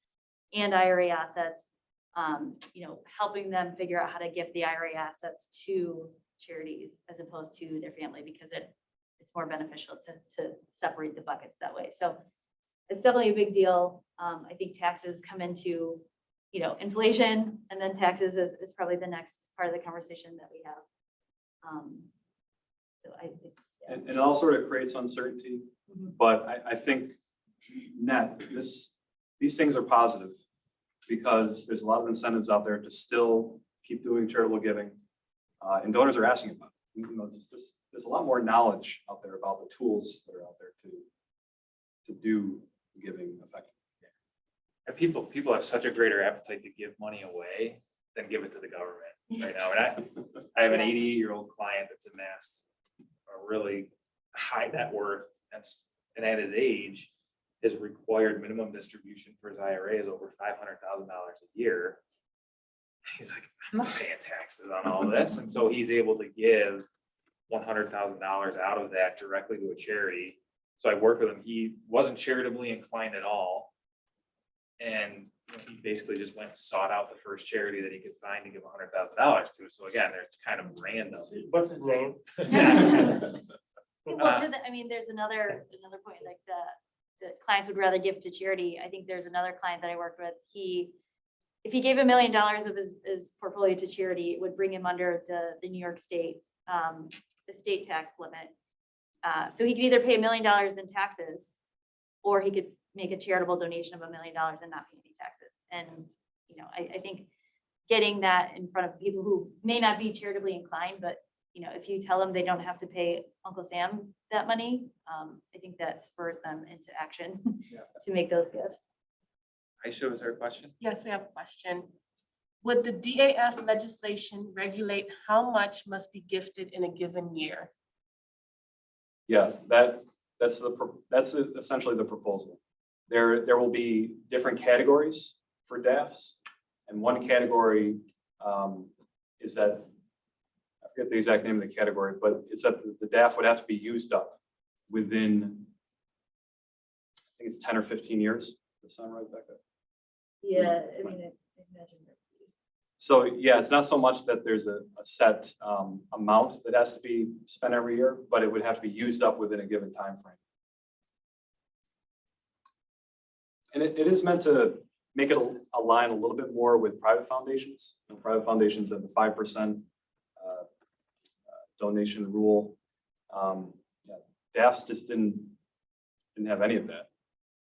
and IRA assets, helping them figure out how to gift the IRA assets to charities as opposed to their family, because it's more beneficial to separate the buckets that way. So it's definitely a big deal. I think taxes come into, inflation, and then taxes is probably the next part of the conversation that we have. So I think, yeah. And it all sort of creates uncertainty, Mhm. but I think these these things are positive because there's a lot of incentives out there to still keep doing charitable giving. And donors are asking about it. You know, there's a lot more knowledge out there about the tools that are out there to do giving effectively. And people have such a greater appetite to give money away than give it to the government right now. And I have an 88-year-old client that's amassed a really high net worth, and at his age, his required minimum distribution for his IRA is over $500,000 a year. He's like, I'm not paying taxes on all this. And so he's able to give $100,000 out of that directly to a charity. So I worked with him. He wasn't charitably inclined at all. And he basically just went and sought out the first charity that he could find to give $100,000 to. So again, it's kind of random. What's his name? Well, I mean, there's another point, like the clients would rather give to charity. I think there's another client that I worked with. If he gave $1 million of his portfolio to charity, it would bring him under the New York State, the state tax limit. So he could either pay $1 million in taxes, or he could make a charitable donation of $1 million and not pay any taxes. And, you know, I think getting that in front of people who may not be charitably inclined, but, you know, if you tell them they don't have to pay Uncle Sam that money, I think that spurs them into action to make those gifts. Aisha, was there a question? Yes, we have a question. Would the DAF legislation regulate how much must be gifted in a given year? Yeah, that's essentially the proposal. There will be different categories for DAFs, and one category is that, I forget the exact name of the category, but it's that the DAF would have to be used up within, I think it's 10 or 15 years. Does that sound right, Becca? Yeah, I mean, I imagine that. So yeah, it's not so much that there's a set amount that has to be spent every year, but it would have to be used up within a given time frame. And it is meant to make it align a little bit more with private foundations. You know, private foundations have the 5% donation rule. DAFs just didn't have any of that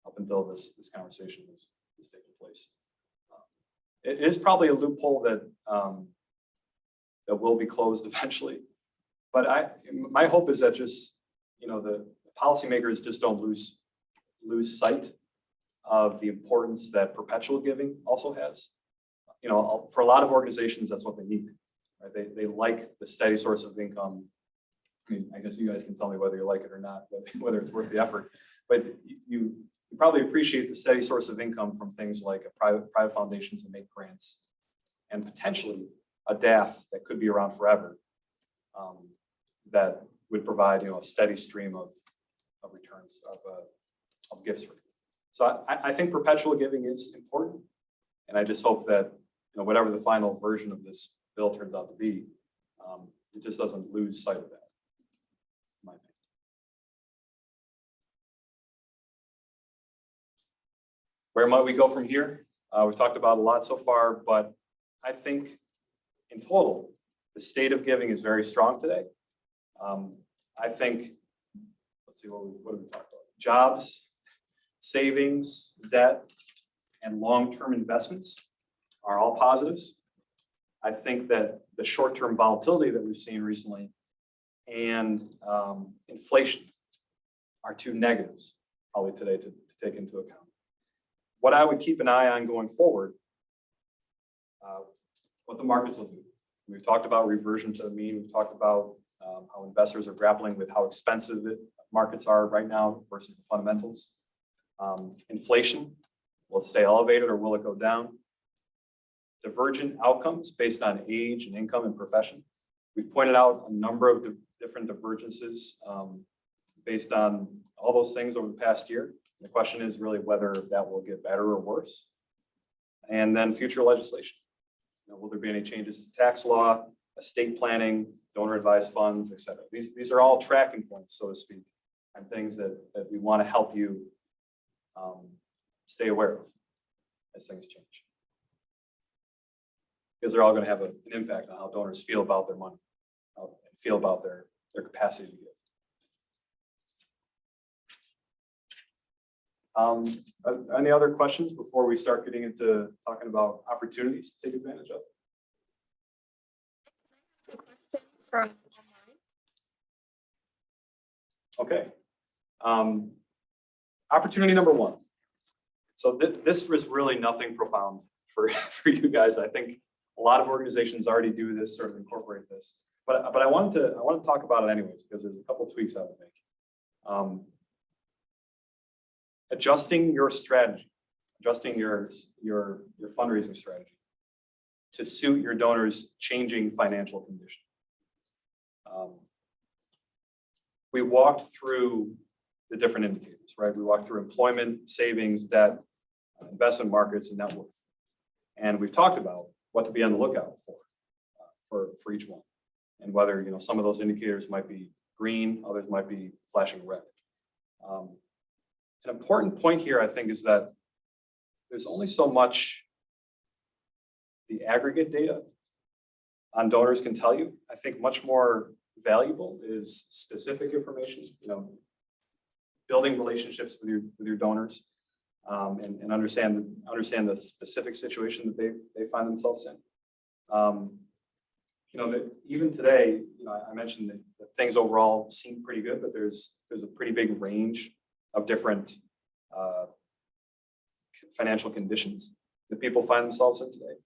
up until this conversation was taking place. It is probably a loophole that that will be closed eventually. But my hope is that just, you know, the policymakers just don't lose sight of the importance that perpetual giving also has. You know, for a lot of organizations, that's what they need. Right? They like the steady source of income. I mean, I guess you guys can tell me whether you like it or not, whether it's worth the effort. But you probably appreciate the steady source of income from things like private foundations that make grants, and potentially a DAF that could be around forever, that would provide, you know, a steady stream of returns of gifts for you. So I think perpetual giving is important, and I just hope that, you know, whatever the final version of this bill turns out to be, it just doesn't lose sight of that, in my opinion. Where might we go from here? We've talked about a lot so far, but I think in total, the state of giving is very strong today. I think, let's see, what did we talk about? Jobs, savings, debt, and long-term investments are all positives. I think that the short-term volatility that we've seen recently and inflation are two negatives probably today to take into account. What I would keep an eye on going forward, what the markets will do. We've talked about reversion to the mean. We've talked about how investors are grappling with how expensive markets are right now versus the fundamentals. Inflation, will it stay elevated or will it go down? Divergent outcomes based on age and income and profession. We've pointed out a number of different divergences based on all those things over the past year. The question is really whether that will get better or worse. And then future legislation. You know, will there be any changes to tax law, estate planning, donor advised funds, et cetera? These are all tracking points, so to speak, and things that we want to help you stay aware of as things change. Because they're all going to have an impact on how donors feel about their money, and feel about their capacity to give. Any other questions before we start getting into talking about opportunities to take advantage of? From Okay. Opportunity number one. So this was really nothing profound for you guys. I think a lot of organizations already do this, sort of incorporate this. But I wanted to talk about it anyways, because there's a couple tweaks I would make. Adjusting your strategy, adjusting your fundraising strategy to suit your donors' changing financial condition. We walked through the different indicators, right? We walked through employment, savings, debt, investment markets, and net worth. And we've talked about what to be on the lookout for each one, and whether, you know, some of those indicators might be green, others might be flashing red. An important point here, I think, is that there's only so much the aggregate data on donors can tell you. I think much more valuable is specific information, you know, building relationships with your donors, and understand the specific situation that they find themselves in. You know, that even today, you know, I mentioned that things overall seem pretty good, but there's a pretty big range of different financial conditions that people find themselves in today.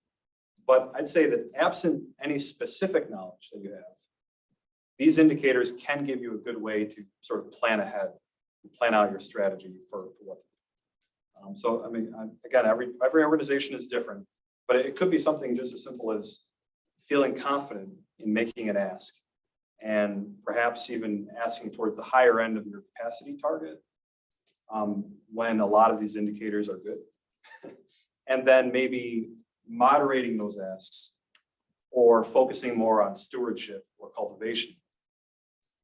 But I'd say that absent any specific knowledge that you have, these indicators can give you a good way to sort of plan ahead and plan out your strategy for what to do. So, I mean, again, every organization is different, but it could be something just as simple as feeling confident in making an ask, and perhaps even asking towards the higher end of your capacity target when a lot of these indicators are good. And then maybe moderating those asks or focusing more on stewardship or cultivation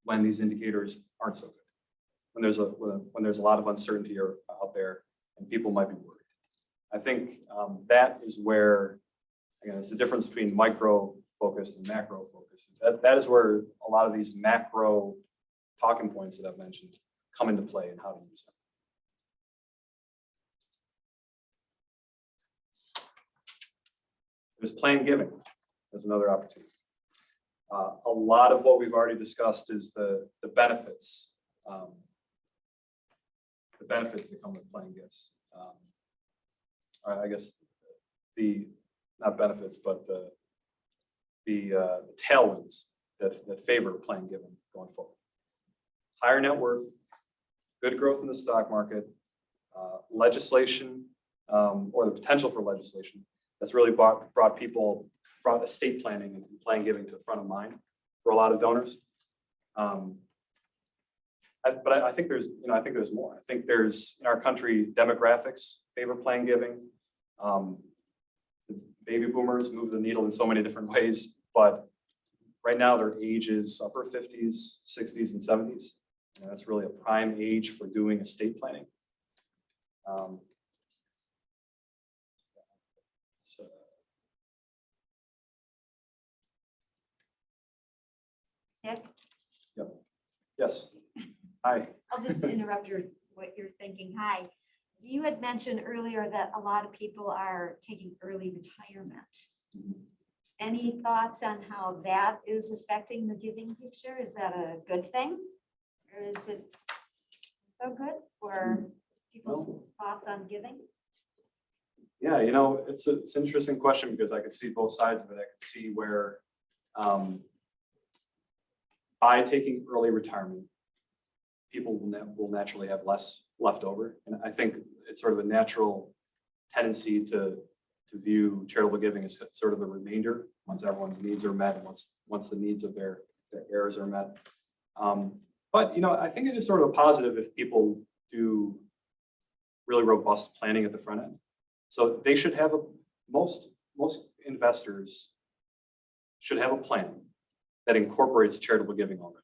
when these indicators aren't so good. When there's a lot of uncertainty out there and people might be worried. I think that is where, again, it's the difference between micro focus and macro focus. That is where a lot of these macro talking points that I've mentioned come into play and how to use them. There's plan giving. There's another opportunity. A lot of what we've already discussed is the benefits. The benefits that come with plan gifts. I guess not benefits, but the tailwinds that favor plan giving going forward. Higher net worth, good growth in the stock market, legislation, or the potential for legislation that's really brought estate planning and plan giving to the front of mind for a lot of donors. But I think there's more. I think there's, in our country, demographics favor plan giving. The baby boomers move the needle in so many different ways, but right now their age is upper 50s, 60s, and 70s. And that's really a prime age for doing estate planning. Nick, Yep. Yes. Hi. I'll just interrupt what you're thinking. Hi. You had mentioned earlier that a lot of people are taking early retirement. Any thoughts on how that is affecting the giving picture? Is that a good thing? Or is it so good for people's thoughts on giving? Yeah, you know, it's an interesting question because I could see both sides of it. I could see where by taking early retirement, people will naturally have less left over. And I think it's sort of a natural tendency to view charitable giving as sort of the remainder once everyone's needs are met and once the needs of their heirs are met. But, you know, I think it is sort of a positive if people do really robust planning at the front end. So they should have most investors should have a plan that incorporates charitable giving already.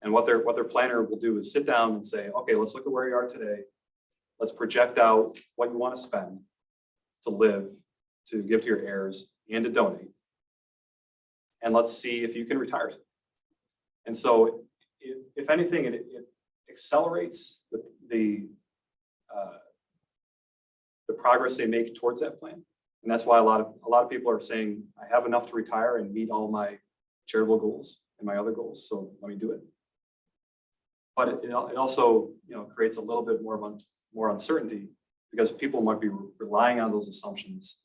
And what their planner will do is sit down and say, okay, let's look at where you are today. Let's project out what you want to spend to live, to give to your heirs, and to donate. And let's see if you can retire. And so if anything, it accelerates the the progress they make towards that plan. And that's why a lot of people are saying, I have enough to retire and meet all my charitable goals and my other goals, so let me do it. But it also, creates a little bit more uncertainty because people might be relying on those assumptions,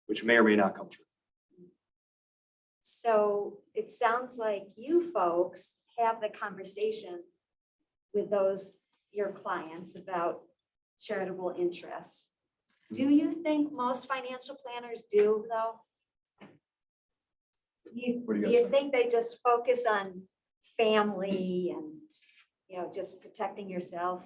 which may or may not come true. So it sounds like you folks have the conversation with your clients about charitable interests. Do you think most financial planners do, though? What do you Do guys you think? think they just focus on family and, just protecting yourself?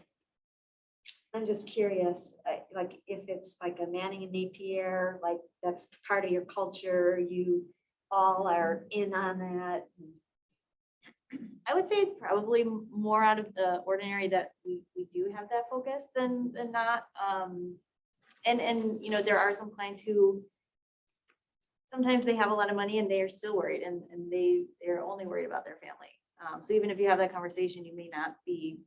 I'm just curious, like if it's like a Manning and Napier, like that's part of your culture, you all are in on that. I would say it's probably more out of the ordinary that we do have that focus than not. And there are some clients who sometimes they have a lot of money and they are still worried and they're only worried about their family. So even if you have that conversation, you may not be,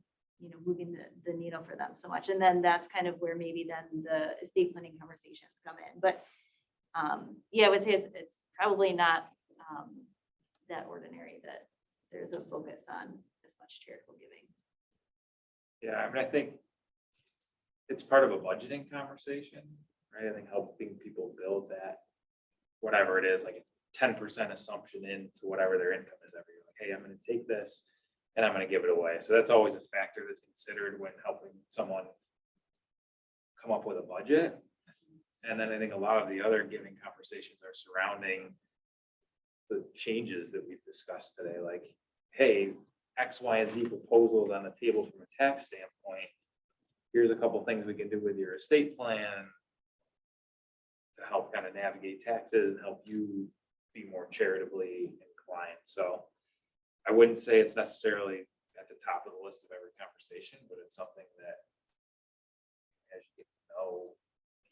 moving the needle for them so much. And then that's kind of where maybe then the estate planning conversations come in. But yeah, I would say it's probably not that ordinary that there's a focus on as much charitable giving. Yeah, I mean, I think it's part of a budgeting conversation, right? I think helping people build that, whatever it is, like a 10% assumption into whatever their income is every year. Like, hey, I'm going to take this and I'm going to give it away. So that's always a factor that's considered when helping someone come up with a budget. And then I think a lot of the other giving conversations are surrounding the changes that we've discussed today, like, hey, X, Y, and Z proposals on the table from a tax standpoint. Here's a couple things we can do with your estate plan to help kind of navigate taxes and help you be more charitably inclined. So I wouldn't say it's necessarily at the top of the list of every conversation, but it's something that as you get to know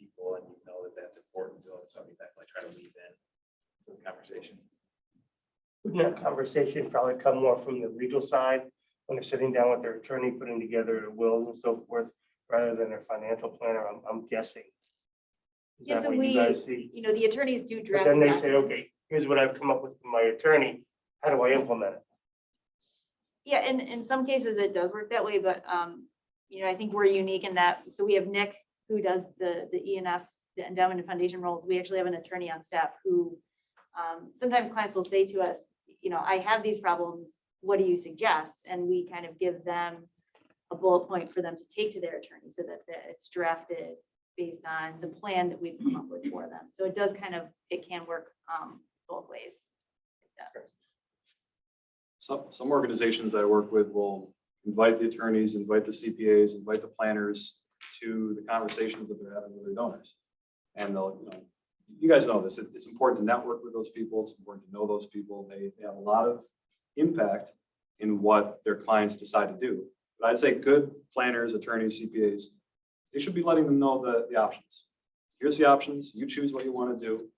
people and you know that that's important to them, so you definitely try to weave in to the conversation. Wouldn't that conversation probably come more from the legal side when they're sitting down with their attorney, putting together their wills and so forth, rather than their financial planner? I'm guessing. Is Yeah, that so what you guys see? the attorneys do But draft. then they say, documents. okay, here's what I've come up with from my attorney. How do I implement it? Yeah, and in some cases it does work that way, but I think we're unique in that. So we have Nick who does the ENF, the endowment and foundation roles. We actually have an attorney on staff who sometimes clients will say to us, I have these problems. What do you suggest? And we kind of give them a bullet point for them to take to their attorney so that it's drafted based on the plan that we've come up with for them. So it does it can work both ways. Some organizations I work with will invite the attorneys, invite the CPAs, invite the planners to the conversations that they're having with their donors. And they'll, you guys know this, it's important to network with those people. It's important to know those people. They have a lot of impact in what their clients decide to do. But I'd say good planners, attorneys, CPAs, they should be letting them know the options. Here's the options. You choose what you want to do.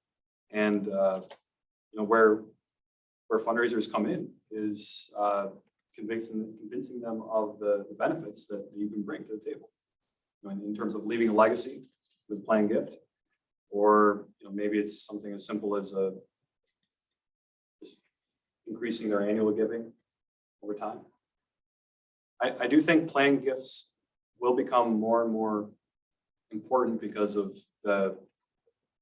And where fundraisers come in is convincing them of the benefits that you can bring to the table. In terms of leaving a legacy with a planned gift, or maybe it's something as simple as just increasing their annual giving over time. I do think planned gifts will become more and more important because of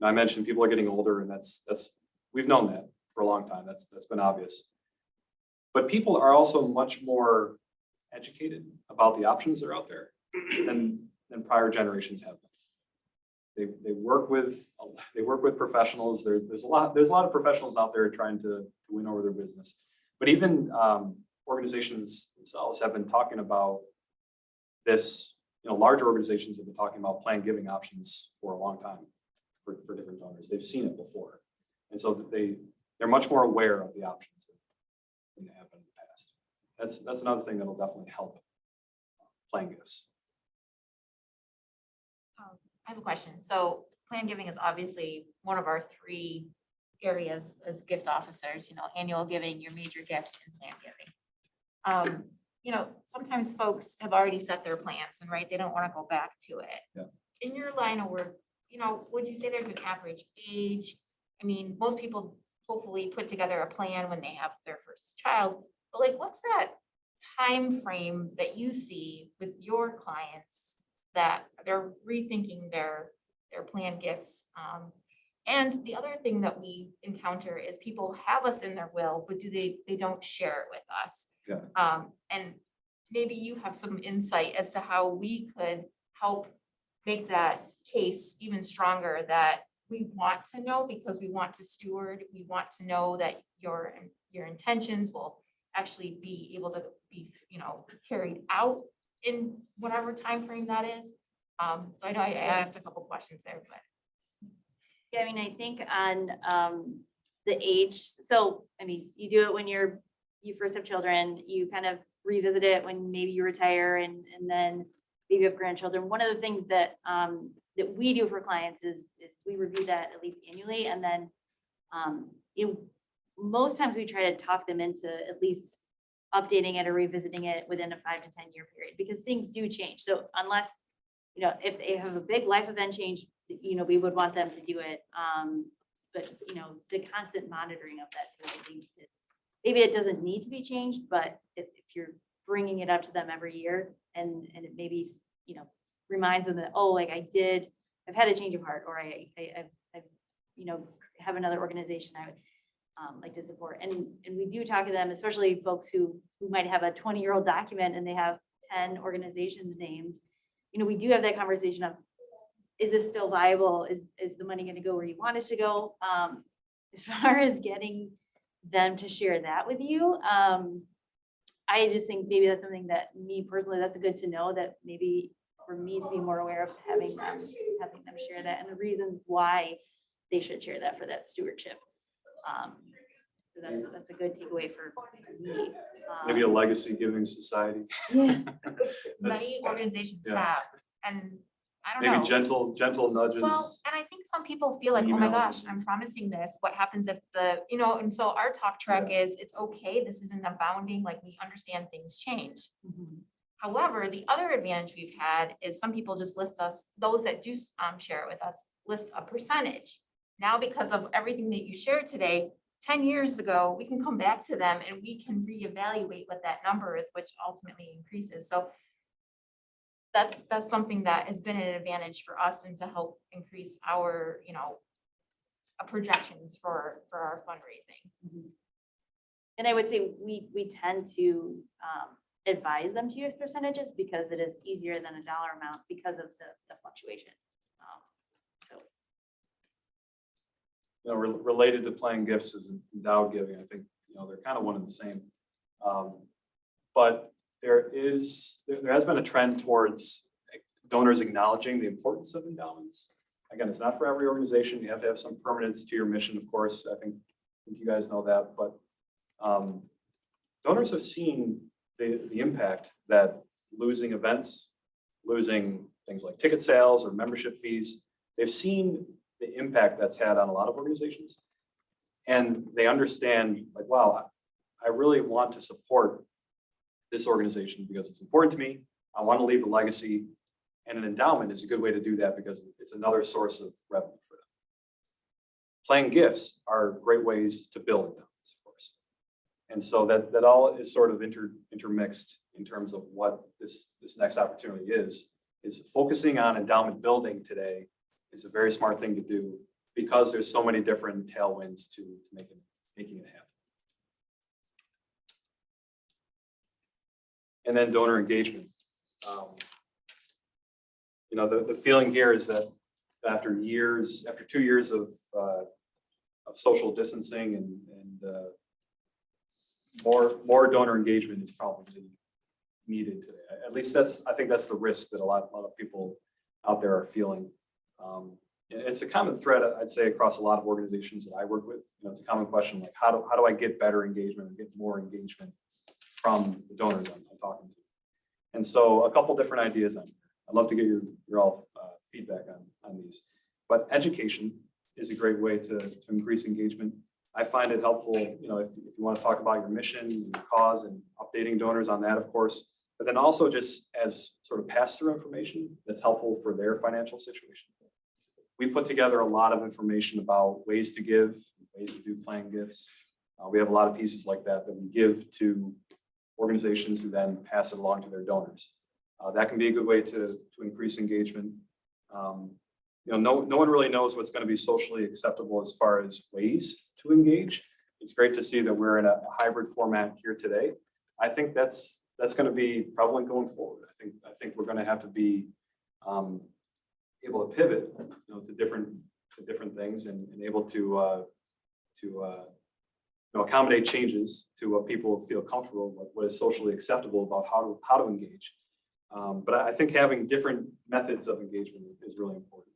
I mentioned people are getting older, and that's we've known that for a long time. That's been obvious. But people are also much more educated about the options that are out there than prior generations have been. They work with professionals. There's a lot of professionals out there trying to win over their business. But even organizations themselves have been talking about this. Larger organizations have been talking about planned giving options for a long time for different donors. They've seen it before, and so they're much more aware of the options than they have been in the past. That's another thing that'll definitely help planned gifts. I have a question. So plan giving is obviously one of our 3 areas as gift officers, annual giving, your major gift, and plan giving. sometimes folks have already set their plans and right, they don't want to go back to it. Yeah. In your line of work, would you say there's an average age? I mean, most people hopefully put together a plan when they have their first child, but like, what's that time frame that you see with your clients that they're rethinking their planned gifts? And the other thing that we encounter is people have us in their will, but they don't share it with us. Yeah. And maybe you have some insight as to how we could help make that case even stronger, that we want to know because we want to steward, we want to know that your intentions will actually be able to be, carried out in whatever time frame that is. So I know I asked a couple questions there, but. Yeah, I mean, I think on the age, so, I mean, you do it when you first have children, you kind of revisit it when maybe you retire and then maybe you have grandchildren. One of the things that that we do for clients is we review that at least annually. And then, most times we try to talk them into at least updating it or revisiting it within a 5 to 10 year period, because things do change. So unless, if they have a big life event change, we would want them to do it. But, the constant monitoring of that too, I think that maybe it doesn't need to be changed, but if you're bringing it up to them every year and it maybe, reminds them that, oh, like I've had a change of heart, or I've have another organization I would like to support. And we do talk to them, especially folks who might have a 20-year-old document and they have 10 organizations named. We do have that conversation of, is this still viable? Is the money going to go where you want it to go? As far as getting them to share that with you, I just think maybe that's something that me personally, that's good to know, that maybe for me to be more aware of having them share that and the reasons why they should share that for that stewardship. So that's a good takeaway for me. Maybe a legacy giving society. Yeah. Many organizations yeah. have, and I don't know. Maybe gentle nudges. Well, and I think some people feel like, oh my Emails gosh, and I'm things. promising this. What happens if and so our talk track is, it's okay. This isn't abounding. Like, we understand things change. However, the other advantage we've had is some people just list us, those that do share it with us, list a percentage. Now, because of everything that you shared today, 10 years ago, we can come back to them and we can reevaluate what that number is, which ultimately increases. So that's something that has been an advantage for us and to help increase our, projections for our fundraising. And I would say we tend to advise them to use percentages because it is easier than a dollar amount because of the fluctuation. Related to playing gifts is endowed giving. I think, they're kind of one and the same. But there has been a trend towards donors acknowledging the importance of endowments. Again, it's not for every organization. You have to have some permanence to your mission, of course. I think you guys know that, but donors have seen the impact that losing events, losing things like ticket sales or membership fees, they've seen the impact that's had on a lot of organizations. And they understand, like, wow, I really want to support this organization because it's important to me. I want to leave a legacy, and an endowment is a good way to do that because it's another source of revenue for them. Playing gifts are great ways to build endowments, of course. And so that all is sort of intermixed in terms of what this next opportunity is focusing on endowment building today is a very smart thing to do because there's so many different tailwinds to making it happen. And then donor engagement. The feeling here is that after 2 years of social distancing and more donor engagement is probably needed today. At least I think that's the risk that a lot of people out there are feeling. It's a common thread, I'd say, across a lot of organizations that I work with. It's a common question, like how do I get better engagement or get more engagement from the donors I'm talking to? And so a couple different ideas on here. I'd love to get your all feedback on these. But education is a great way to increase engagement. I find it helpful, you know, if you want to talk about your mission and your cause and updating donors on that, of course, but then also just as sort of pass-through information that's helpful for their financial situation. We put together a lot of information about ways to give, ways to do planned gifts. We have a lot of pieces like that that we give to organizations who then pass it along to their donors. That can be a good way to increase engagement. You know, no one really knows what's going to be socially acceptable as far as ways to engage. It's great to see that we're in a hybrid format here today. I think that's going to be prevalent going forward. I think we're going to have to be able to pivot, you know, to different things and able to you know, accommodate changes to what people feel comfortable with, what is socially acceptable about how to engage. But I think having different methods of engagement is really important.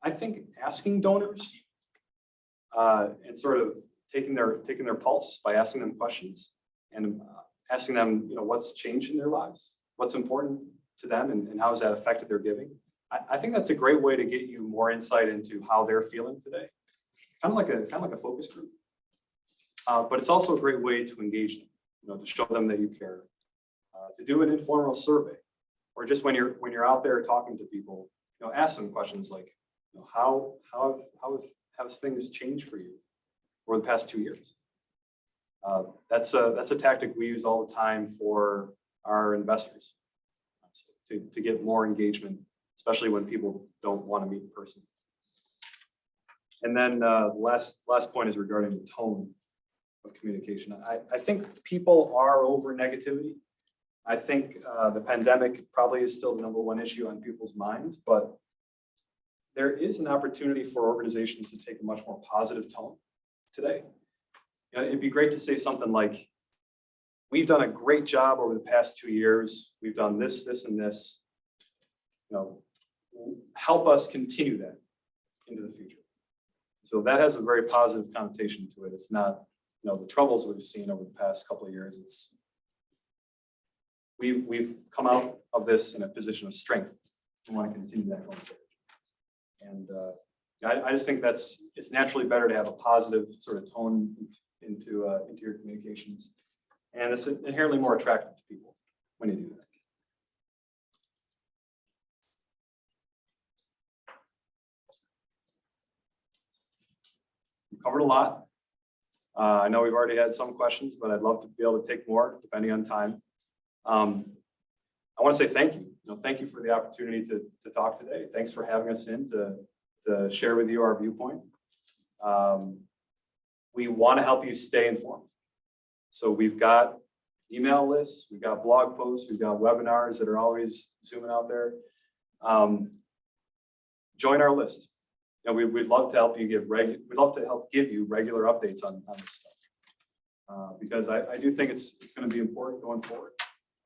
I think asking donors and sort of taking their pulse by asking them questions and asking them, you know, what's changed in their lives, what's important to them, and how has that affected their giving. I think that's a great way to get you more insight into how they're feeling today, kind of like a focus group. But it's also a great way to engage them, you know, to show them that you care, to do an informal survey, or just when you're out there talking to people, you know, ask them questions like, you know, how have things changed for you over the past 2 years? That's a tactic we use all the time for our investors to get more engagement, especially when people don't want to meet in person. And then last point is regarding the tone of communication. I think people are over negativity. I think the pandemic probably is still the #1 issue on people's minds, but there is an opportunity for organizations to take a much more positive tone today. You know, it'd be great to say something like, we've done a great job over the past 2 years. We've done this, this, and this. You know, help us continue that into the future. So that has a very positive connotation to it. It's not, you know, the troubles we've seen over the past couple of years. It's we've come out of this in a position of strength. We want to continue that going forward. And I just think it's naturally better to have a positive sort of tone into your communications, and it's inherently more attractive to people when you do that. We've covered a lot. I know we've already had some questions, but I'd love to be able to take more depending on time. I want to say thank you. Thank you for the opportunity to talk today. Thanks for having us in to share with you our viewpoint. We want to help you stay informed. So we've got email lists, we've got blog posts, we've got webinars that are always zooming out there. Join our list. You know, we'd love to help you give you regular updates on this stuff. Because I do think it's going to be important going forward.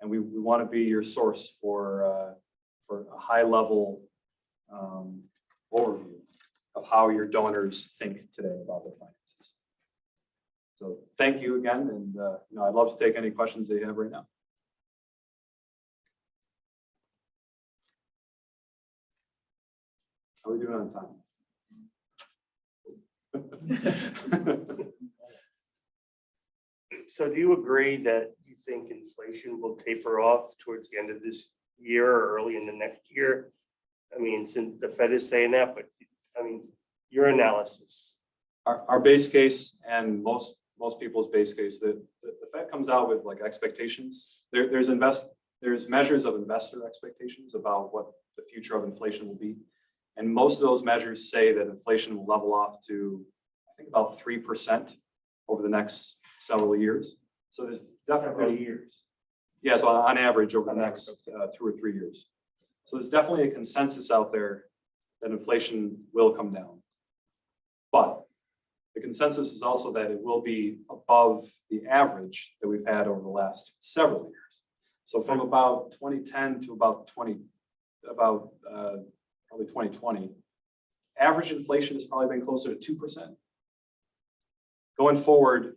And we want to be your source for a high level overview of how your donors think today about their finances. So thank you again, and you know, I'd love to take any questions that you have right now. How are we doing on time? So do you agree that you think inflation will taper off towards the end of this year or early in the next year? I mean, since the Fed is saying that, but I mean, your analysis. Our base case and most people's base case, the Fed comes out with like expectations. There's measures of investor expectations about what the future of inflation will be. And most of those measures say that inflation will level off to, I think, about 3% over the next several years. So there's definitely years. Yeah, so on average over the next 2 or 3 years. So there's definitely a consensus out there that inflation will come down. But the consensus is also that it will be above the average that we've had over the last several years. So from about 2010 to probably 2020, average inflation has probably been closer to 2%. Going forward,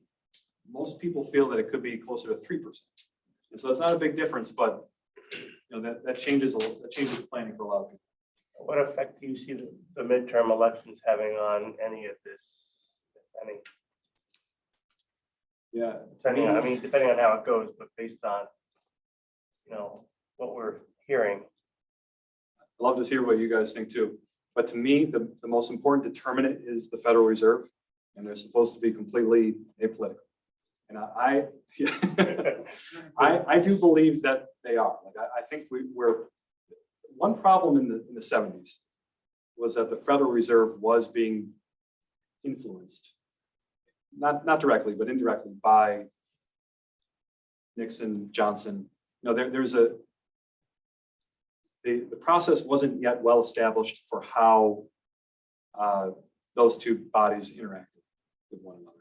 most people feel that it could be closer to 3%. And so it's not a big difference, but you know, that changes planning for a lot of people. What effect do you see the midterm elections having on any of this? If any? Yeah. Depending on, I mean, depending on how it goes, but based on, what we're hearing. I'd love to hear what you guys think too. But to me, the most important determinant is the Federal Reserve, and they're supposed to be completely apolitical. And I do believe that they are. Like I think we're one problem in the 70s was that the Federal Reserve was being influenced, not directly, but indirectly by Nixon, Johnson. There's the process wasn't yet well established for how those two bodies interacted with one another.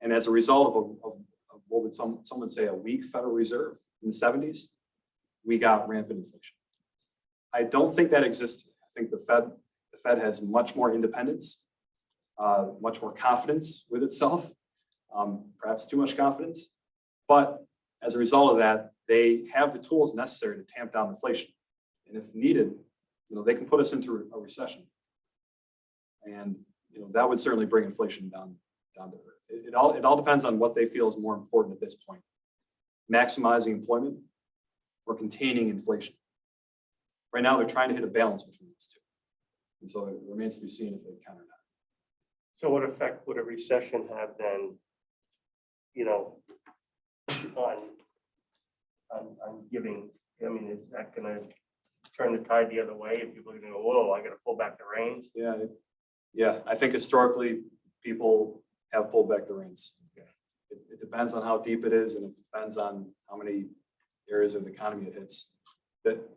And as a result of what would some would say a weak Federal Reserve in the 70s, we got rampant inflation. I don't think that exists. I think the Fed has much more independence, much more confidence with itself, perhaps too much confidence. But as a result of that, they have the tools necessary to tamp down inflation. And if needed, they can put us into a recession. And that would certainly bring inflation down to earth. It all depends on what they feel is more important at this point: maximizing employment or containing inflation. Right now, they're trying to hit a balance between these two, and so it remains to be seen if they can or not. So what effect would a recession have then, on giving? I mean, is that going to turn the tide the other way? If people are going to go, whoa, I got to pull back the reins. Yeah. I think historically people have pulled back the reins. It depends on how deep it is, and it depends on how many areas of the economy it hits. But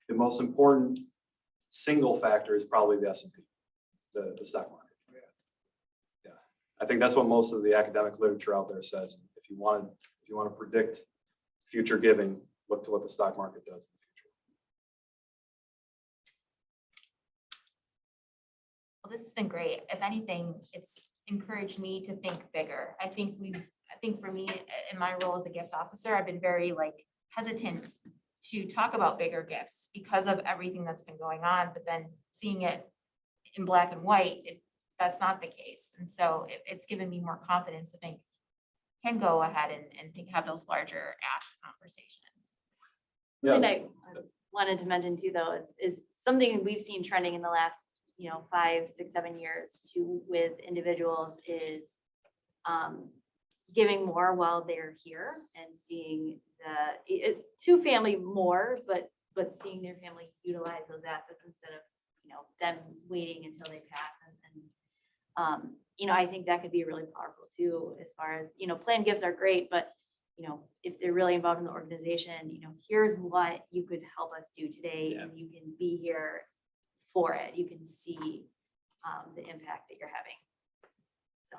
the most important single factor is probably the S&P, the stock market. Yeah, I think that's what most of the academic literature out there says. If you want to predict future giving, look to what the stock market does in the future. Well, this has been great. If anything, it's encouraged me to think bigger. I think for me, in my role as a gift officer, I've been very hesitant to talk about bigger gifts because of everything that's been going on, but then seeing it in black and white, that's not the case. And so it's given me more confidence to think, can go ahead and have those larger ask conversations. And I wanted to mention too, though, is something we've seen trending in the last, 5, 6, 7 years too with individuals is giving more while they're here and seeing to family more, but seeing their family utilize those assets instead of, them waiting until they pass. And I think that could be really powerful too, as far as, planned gifts are great, but if they're really involved in the organization, here's what you could help us do today, and you can be here for it. You can see the impact that you're having. So.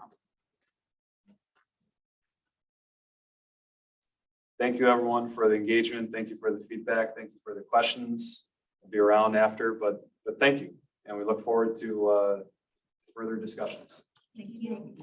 Thank you, everyone, for the engagement. Thank you for the feedback. Thank you for the questions. I'll be around after, but thank you. And we look forward to further discussions. Thank you.